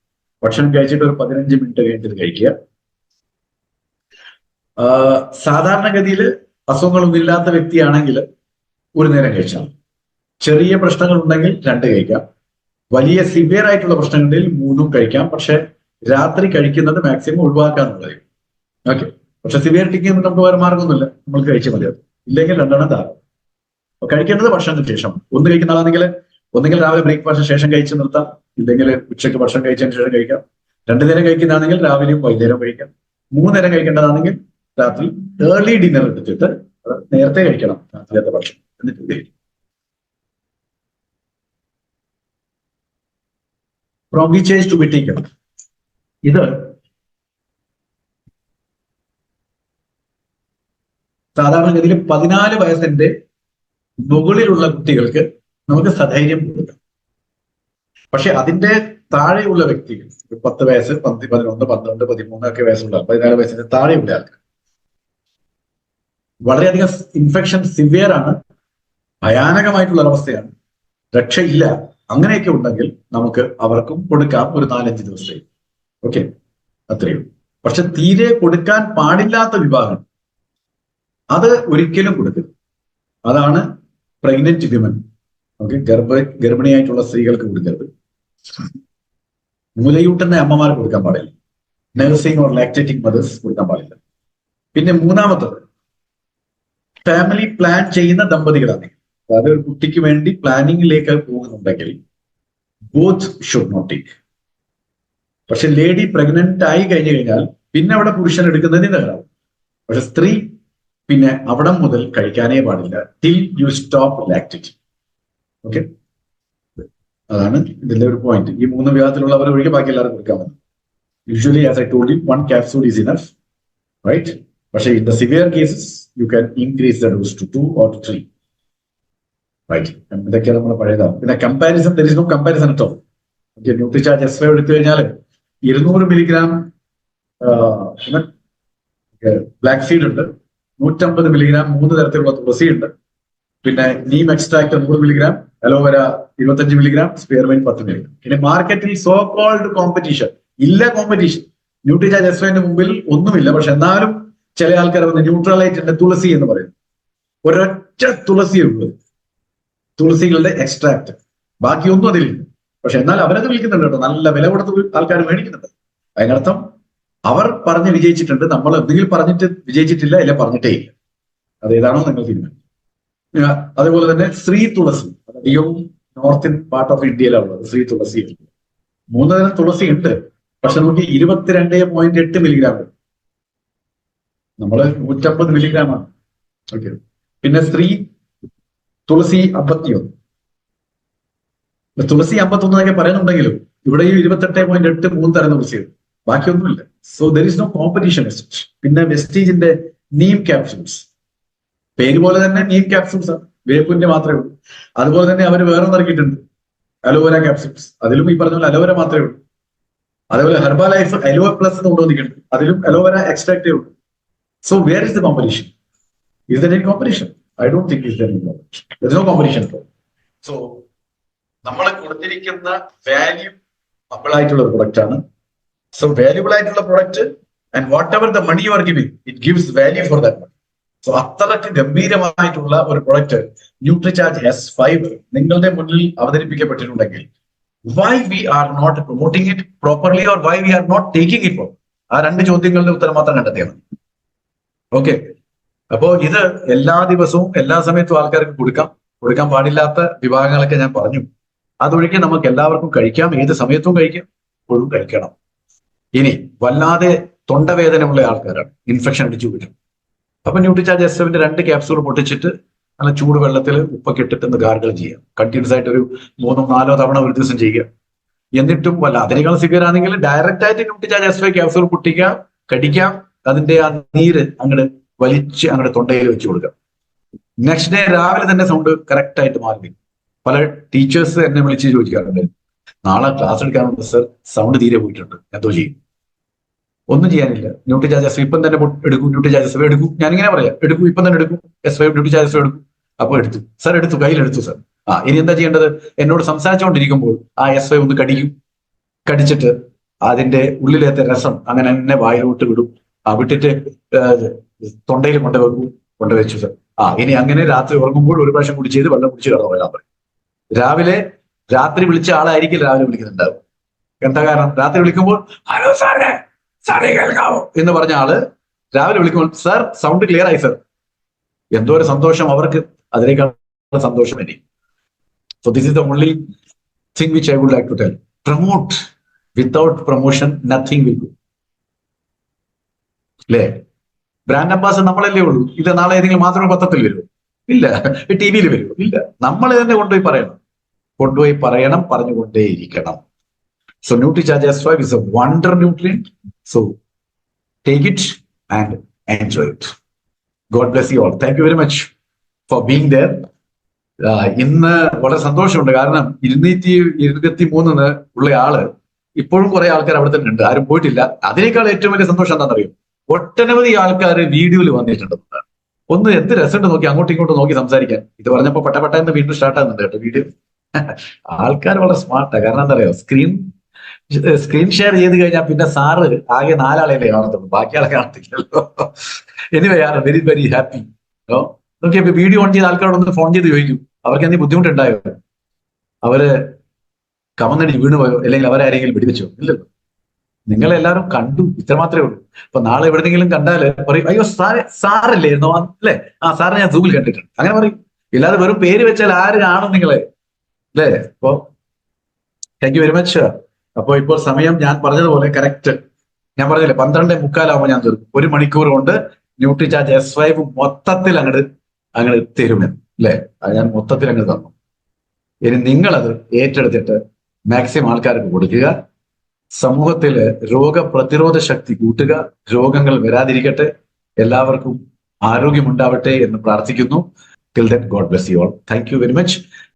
Speaker 1: ഭക്ഷണം കഴിച്ചിട്ട് ഒരു 15 മിനിറ്റ് കഴിഞ്ഞിട്ട് കഴിക്കുക. സാധാരണഗതിയിൽ അസുഖങ്ങളൊന്നും ഇല്ലാത്ത വ്യക്തിയാണെങ്കിൽ ഒരു നേരം കഴിച്ചാൽ, ചെറിയ പ്രശ്നങ്ങൾ ഉണ്ടെങ്കിൽ 2 കഴിക്കാം, വലിയ സിവിയർ ആയിട്ടുള്ള പ്രശ്നങ്ങളിൽ 3 കഴിക്കാം. പക്ഷെ രാത്രി കഴിക്കുന്നത് മാക്സിമം ഒഴിവാക്കാന്നുള്ളത്. ഓക്കെ. പക്ഷെ സിവിയറിറ്റിക്ക് നമുക്ക് വേറെ മാർഗമൊന്നുമില്ല, നമ്മൾ കഴിച്ചാൽ മതി. ഇല്ലെങ്കിൽ 2 താഴെ. അപ്പൊ കഴിക്കേണ്ടത് ഭക്ഷണത്തിന് ശേഷം. ഒന്ന് കഴിക്കുന്ന ആളാണെങ്കിൽ ഒന്നെങ്കിൽ രാവിലെ ബ്രേക്ക്ഫാസ്റ്റിന് ശേഷം കഴിച്ച് നിർത്താം, ഇല്ലെങ്കിൽ ഉച്ചയ്ക്ക് ഭക്ഷണം കഴിച്ചതിന് ശേഷം കഴിക്കാം. 2 നേരം കഴിക്കുന്നതാണെങ്കിൽ രാവിലെയും വൈകുന്നേരവും കഴിക്കാം. 3 നേരം കഴിക്കേണ്ടതാണെങ്കിൽ രാത്രി ഏർലി ഡിന്നർ എടുത്തിട്ട് നേരത്തെ കഴിക്കണം രാത്രിയത്തെ ഭക്ഷണം, എന്നിട്ട് കഴിക്കും. From which age to be taken? ഇത് സാധാരണഗതിയിൽ 14 വയസ്സിന്റെ മുകളിലുള്ള കുട്ടികൾക്ക് നമുക്ക് സധൈര്യം കൊടുക്കാം. പക്ഷെ അതിന്റെ താഴെയുള്ള വ്യക്തികൾ 10 വയസ്സ്, 11, 12, 13 ഒക്കെ വയസ്സുള്ള 14 വയസ്സിന്റെ താഴെയുള്ള ആൾക്കാർ വളരെയധികം ഇൻഫെക്ഷൻ സിവിയർ ആണ്, ഭയാനകമായിട്ടുള്ള അവസ്ഥയാണ്, രക്ഷയില്ല, അങ്ങനെയൊക്കെ ഉണ്ടെങ്കിൽ നമുക്ക് അവർക്കും കൊടുക്കാം ഒരു 4-5 ദിവസത്തേക്ക്. ഓക്കെ, അത്രയും. പക്ഷെ തീരെ കൊടുക്കാൻ പാടില്ലാത്ത വിഭാഗം അത് ഒരിക്കലും കൊടുക്കരുത്. അതാണ് പ്രഗ്നന്റ് വിമൻ. ഓക്കെ, ഗർഭിണിയായിട്ടുള്ള സ്ത്രീകൾക്ക് കൊടുക്കരുത്. മുലയൂട്ടുന്ന അമ്മമാർ കൊടുക്കാൻ പാടില്ല. നഴ്സിംഗ് ഓർ ലാക്ടേറ്റിംഗ് മദേഴ്സ് കൊടുക്കാൻ പാടില്ല. പിന്നെ മൂന്നാമത്തത്, ഫാമിലി പ്ലാൻ ചെയ്യുന്ന ദമ്പതികളാണ്, അതായത് ഒരു കുട്ടിക്ക് വേണ്ടി പ്ലാനിങ്ങിലേക്ക് പോകുന്നുണ്ടെങ്കിൽ ബോത്ത് ഷുഡ് നോട്ട് ടേക്ക്. പക്ഷെ ലേഡി പ്രഗ്നന്റ് ആയി കഴിഞ്ഞു കഴിഞ്ഞാൽ പിന്നെ അവിടെ പുരുഷൻ എടുക്കുന്നതിന് തകരാവും. പക്ഷെ സ്ത്രീ പിന്നെ അവിടം മുതൽ കഴിക്കാനേ പാടില്ല till you stop lactating. Okay, അതാണ് ഇതിന്റെ ഒരു പോയിന്റ്. ഈ 3 വിഭാഗത്തിലുള്ളവർ ഒഴികെ ബാക്കി എല്ലാവരും കൊടുക്കാമെന്ന്. Usually as I told you 1 capsule is enough, right? പക്ഷേ in the severe cases you can increase the dose to 2 or 3, right? ഇതൊക്കെ നമ്മൾ പഴയതാണ്. പിന്നെ comparison, there is no comparison at all. Okay, Nutricharge S5 എടുത്തു കഴിഞ്ഞാൽ 200 milligram black seed ഉണ്ട്, 150 milligram 3 തരത്തിലുള്ള തുളസി ഉണ്ട്, പിന്നെ neem extract 100 milligram, aloe vera 25 milligram, spearmint 10 milligram. പിന്നെ മാർക്കറ്റിൽ സോ കോൾഡ് കോമ്പറ്റീഷൻ ഇല്ല. കോമ്പറ്റീഷൻ ന്യൂട്രിചാർജ് S5ന്റെ മുമ്പിൽ ഒന്നുമില്ല. പക്ഷെ എന്നാലും ചില ആൾക്കാർ വന്ന് ന്യൂട്രലൈറ്റിന്റെ തുളസി എന്ന് പറയും. ഒരൊറ്റ തുളസിയുള്ളത്, തുളസികളുടെ എക്സ്ട്രാക്ട്, ബാക്കിയൊന്നും അതിലില്ല. പക്ഷെ എന്നാൽ അവരത് വിൽക്കുന്നുണ്ട് കേട്ടോ, നല്ല വില കൊടുത്ത് ആൾക്കാർ മേടിക്കുന്നുണ്ട്. അതിനർത്ഥം അവർ പറഞ്ഞ് വിജയിച്ചിട്ടുണ്ട്, നമ്മൾ എന്തെങ്കിലും പറഞ്ഞിട്ട് വിജയിച്ചിട്ടില്ല, ഇല്ല പറഞ്ഞിട്ടേ ഇല്ല. അതേതാണോ നിങ്ങൾ തീരുമാനം. അതേപോലെ തന്നെ ശ്രീ തുളസി, അധികവും നോർത്ത് പാർട്ട് ഓഫ് ഇന്ത്യയിലാണ് ഉള്ളത്. ശ്രീ തുളസി 3 തരം തുളസി ഉണ്ട്, പക്ഷെ നമുക്ക് 22.8 മില്ലിഗ്രാം, നമ്മള് 150 മില്ലിഗ്രാമാണ്. ഓക്കെ, പിന്നെ സ്ത്രീ തുളസി 51, തുളസി 51 എന്നൊക്കെ പറയുന്നുണ്ടെങ്കിലും ഇവിടെയും 28.8 3 തരം തുളസിയുണ്ട്, ബാക്കിയൊന്നുമില്ല. So there is no competition. പിന്നെ വെസ്റ്റീജിന്റെ നീം ക്യാപ്സ്യൂൾസ്, പേര് പോലെ തന്നെ നീം ക്യാപ്സ്യൂൾസ് ആണ്, വേപ്പിന്റെ മാത്രമേ ഉള്ളൂ. അതുപോലെ തന്നെ അവർ വേറെ ഇറക്കിയിട്ടുണ്ട് അലോവേര ക്യാപ്സ്യൂൾസ്, അതിലും ഈ പറഞ്ഞ പോലെ അലോവേര മാത്രമേ ഉള്ളൂ. അതേപോലെ ഹെർബാ ലൈഫ് അലോവ പ്ലസ് എന്ന് കൊണ്ടുവന്നിട്ടുണ്ട്, അതിലും അലോവേര എക്സ്ട്രാക്റ്റേ ഉള്ളൂ. So where is the competition? Is there any competition? I don't think is there any competition. There is no competition. So നമ്മൾ കൊടുത്തിരിക്കുന്ന വാല്യൂ അബിൾ ആയിട്ടുള്ള ഒരു പ്രൊഡക്റ്റ് ആണ്. സോ വാല്യൂബിൾ ആയിട്ടുള്ള product, and whatever the money you are giving, it gives value for that money. So അത്രയ്ക്ക് ഗംഭീരമായിട്ടുള്ള ഒരു product Nutricharge S5 നിങ്ങളുടെ മുന്നിൽ അവതരിപ്പിക്കപ്പെട്ടിട്ടുണ്ടെങ്കിൽ why we are not promoting it properly or why we are not taking it forward? ആ 2 ചോദ്യങ്ങളുടെ ഉത്തരം മാത്രം കണ്ടെത്തിയാൽ മതി. ഓക്കെ, അപ്പോ ഇത് എല്ലാ ദിവസവും എല്ലാ സമയത്തും ആൾക്കാർക്ക് കൊടുക്കാൻ പാടില്ലാത്ത വിഭാഗങ്ങളൊക്കെ ഞാൻ പറഞ്ഞു. അതൊഴികെ നമുക്ക് എല്ലാവർക്കും കഴിക്കാം, ഏത് സമയത്തും കഴിക്കാം, എപ്പോഴും കഴിക്കണം. ഇനി വല്ലാതെ തൊണ്ടവേദനയുള്ള ആൾക്കാരാണ്, ഇൻഫെക്ഷൻ അടിച്ചു വിടും, അപ്പൊ ന്യൂട്രിചാർജ് S7ന്റെ 2 ക്യാപ്സൂൾ പൊട്ടിച്ചിട്ട് നല്ല ചൂട് വെള്ളത്തിൽ ഉപ്പൊക്കെ ഇട്ടിട്ട് ഗാർഗിൾ ചെയ്യാം. കണ്ടിന്യൂസ് ആയിട്ട് ഒരു 3-4 തവണ ഒരു ദിവസം ചെയ്യുക. എന്നിട്ടും വല്ല അതിനേക്കാൾ സിവിയർ ആണെങ്കിൽ ഡയറക്റ്റ് ആയിട്ട് ന്യൂട്രിചാർജ് S5 ക്യാപ്സൂൾ പൊട്ടിക്കാം, കടിക്കാം, അതിന്റെ ആ നീര് അങ്ങോട്ട് വലിച്ച് അങ്ങോട്ട് തൊണ്ടയിൽ വെച്ച് കൊടുക്കാം. നെക്സ്റ്റ് ഡേ രാവിലെ തന്നെ സൗണ്ട് കറക്റ്റ് ആയിട്ട് മാറി. പല ടീച്ചേഴ്സ് എന്നെ വിളിച്ച് ചോദിക്കാറുണ്ട്, നാളെ ക്ലാസ് എടുക്കാറുണ്ട് സർ, സൗണ്ട് തീരെ പോയിട്ടുണ്ട്, എന്തോ ചെയ്യും? ഒന്നും ചെയ്യാനില്ല. ന്യൂട്രിചാർജ് S5 ഇപ്പം തന്നെ എടുക്കും, ന്യൂട്രിചാർജ് S5 എടുക്കും. ഞാനിങ്ങനെ പറയാം, എടുക്കും, ഇപ്പം തന്നെ എടുക്കും S5, ന്യൂട്രിചാർജ് S5 എടുക്കും. അപ്പൊ എടുത്തു സർ, എടുത്തു, കയ്യിലെടുത്തു സർ. ഇനി എന്താ ചെയ്യേണ്ടത്? എന്നോട് സംസാരിച്ചുകൊണ്ടിരിക്കുമ്പോൾ ആ S5 ഒന്ന് കടിക്കും, കടിച്ചിട്ട് അതിന്റെ ഉള്ളിലത്തെ രസം അങ്ങനെ തന്നെ വായിലോട്ട് വിടും. വിട്ടിട്ട് തൊണ്ടയിൽ കൊണ്ടുവച്ചു സർ. ഇനി അങ്ങനെ രാത്രി ഉറങ്ങുമ്പോൾ ഒരു പ്രാവശ്യം കുടി ചെയ്ത് വെള്ളം കുടിച്ച് കിടന്നു പോയാൽ പറയും. രാത്രി വിളിച്ച ആളായിരിക്കും രാവിലെ വിളിക്കുന്നുണ്ടാവും. എന്താ കാരണം? രാത്രി വിളിക്കുമ്പോൾ ഹലോ സാറേ, സാറേ കേൾക്കാവോ എന്ന് പറഞ്ഞ ആള് രാവിലെ വിളിക്കുമ്പോൾ സർ സൗണ്ട് ക്ലിയർ ആയി സർ. എന്തോ ഒരു സന്തോഷം അവർക്ക്, അതിനേക്കാൾ സന്തോഷം എനിക്ക്. So this is the only thing which I would like to tell. Promote without promotion nothing will go. അല്ലേ? ബ്രാൻഡ് അംബാസിഡർ നമ്മളല്ലേ ഉള്ളൂ. ഇത് നാളെ ഏതെങ്കിലും മാതൃ പത്രത്തിൽ വരുമോ? ഇല്ല. ടി വിയിൽ വരുമോ? ഇല്ല. നമ്മൾ തന്നെ കൊണ്ടുപോയി പറയണം, പറഞ്ഞുകൊണ്ടേയിരിക്കണം. So Nutricharge S5 is a wonder nutrient. So take it and enjoy it. God bless you all. Thank you very much for being there. ഇന്ന് വളരെ സന്തോഷമുണ്ട്. കാരണം 223 ഉള്ള ആള് ഇപ്പോഴും കുറെ ആൾക്കാർ അവിടെ തന്നെ ഉണ്ട്, ആരും പോയിട്ടില്ല. അതിനേക്കാൾ ഏറ്റവും വലിയ സന്തോഷം എന്താണെന്നറിയോ? ഒട്ടനവധി ആൾക്കാർ വീഡിയോയിൽ വന്നിട്ടുണ്ട്. ഒന്ന് എന്ത് രസമുണ്ട് നോക്കി, അങ്ങോട്ടും ഇങ്ങോട്ടും നോക്കി സംസാരിക്കാൻ. ഇത് പറഞ്ഞപ്പോ പെട്ടെന്ന് വീണ്ടും സ്റ്റാർട്ട് ആകുന്നുണ്ട് കേട്ടോ വീഡിയോ. ആൾക്കാർ വളരെ സ്മാർട്ടാണ്. കാരണം എന്താ പറയുക, സ്ക്രീൻ ഷെയർ ചെയ്ത് കഴിഞ്ഞാൽ പിന്നെ സാറ് ആകെ 4 ആളെയല്ലേ കാണത്തുള്ളൂ, ബാക്കി ആളെ കാണത്തില്ലല്ലോ. Anyway are very very happy. നോക്കിയ വീഡിയോ ഓൺ ചെയ്ത ആൾക്കാരോടൊന്ന് ഫോൺ ചെയ്ത് ചോദിക്കും, അവർക്ക് എന്തെങ്കിലും ബുദ്ധിമുട്ടുണ്ടായോ, അവര് കമന്നടി വീണുപോയോ, അല്ലെങ്കിൽ അവരാരെങ്കിലും വെടിവെച്ചോ? ഇല്ലല്ലോ. നിങ്ങളെല്ലാവരും കണ്ടു, ഇത്ര മാത്രമേ ഉള്ളൂ. അപ്പൊ നാളെ എവിടെയെങ്കിലും കണ്ടാല് പറയും, അയ്യോ സാറല്ലേ എന്നോ, അല്ലേ? ആ സാറിനെ ഞാൻ സൂമിൽ കണ്ടിട്ടുണ്ട്, അങ്ങനെ പറയും. ഇല്ലാതെ വെറും പേര് വെച്ചാൽ ആര് കാണും നിങ്ങളെ, അല്ലേ? അപ്പോ താങ്ക് യു വെരി മച്ച്. അപ്പോ ഇപ്പോൾ സമയം ഞാൻ പറഞ്ഞതുപോലെ കറക്റ്റ്, ഞാൻ പറഞ്ഞില്ലേ 12:45 ഞാൻ തീർക്കും. 1 മണിക്കൂർ കൊണ്ട് ന്യൂട്രിചാർജ് S5 മൊത്തത്തിൽ അങ്ങോട്ട് തരുമെന്ന്, അല്ലേ? അത് ഞാൻ മൊത്തത്തിൽ അങ്ങ് തന്നു. ഇനി നിങ്ങളത് ഏറ്റെടുത്തിട്ട് മാക്സിമം ആൾക്കാർക്ക് കൊടുക്കുക. സമൂഹത്തില് രോഗപ്രതിരോധ ശക്തി കൂട്ടുക, രോഗങ്ങൾ വരാതിരിക്കട്ടെ, എല്ലാവർക്കും ആരോഗ്യമുണ്ടാവട്ടെ എന്ന് പ്രാർത്ഥിക്കുന്നു. Till then God bless you all. Thank you very much.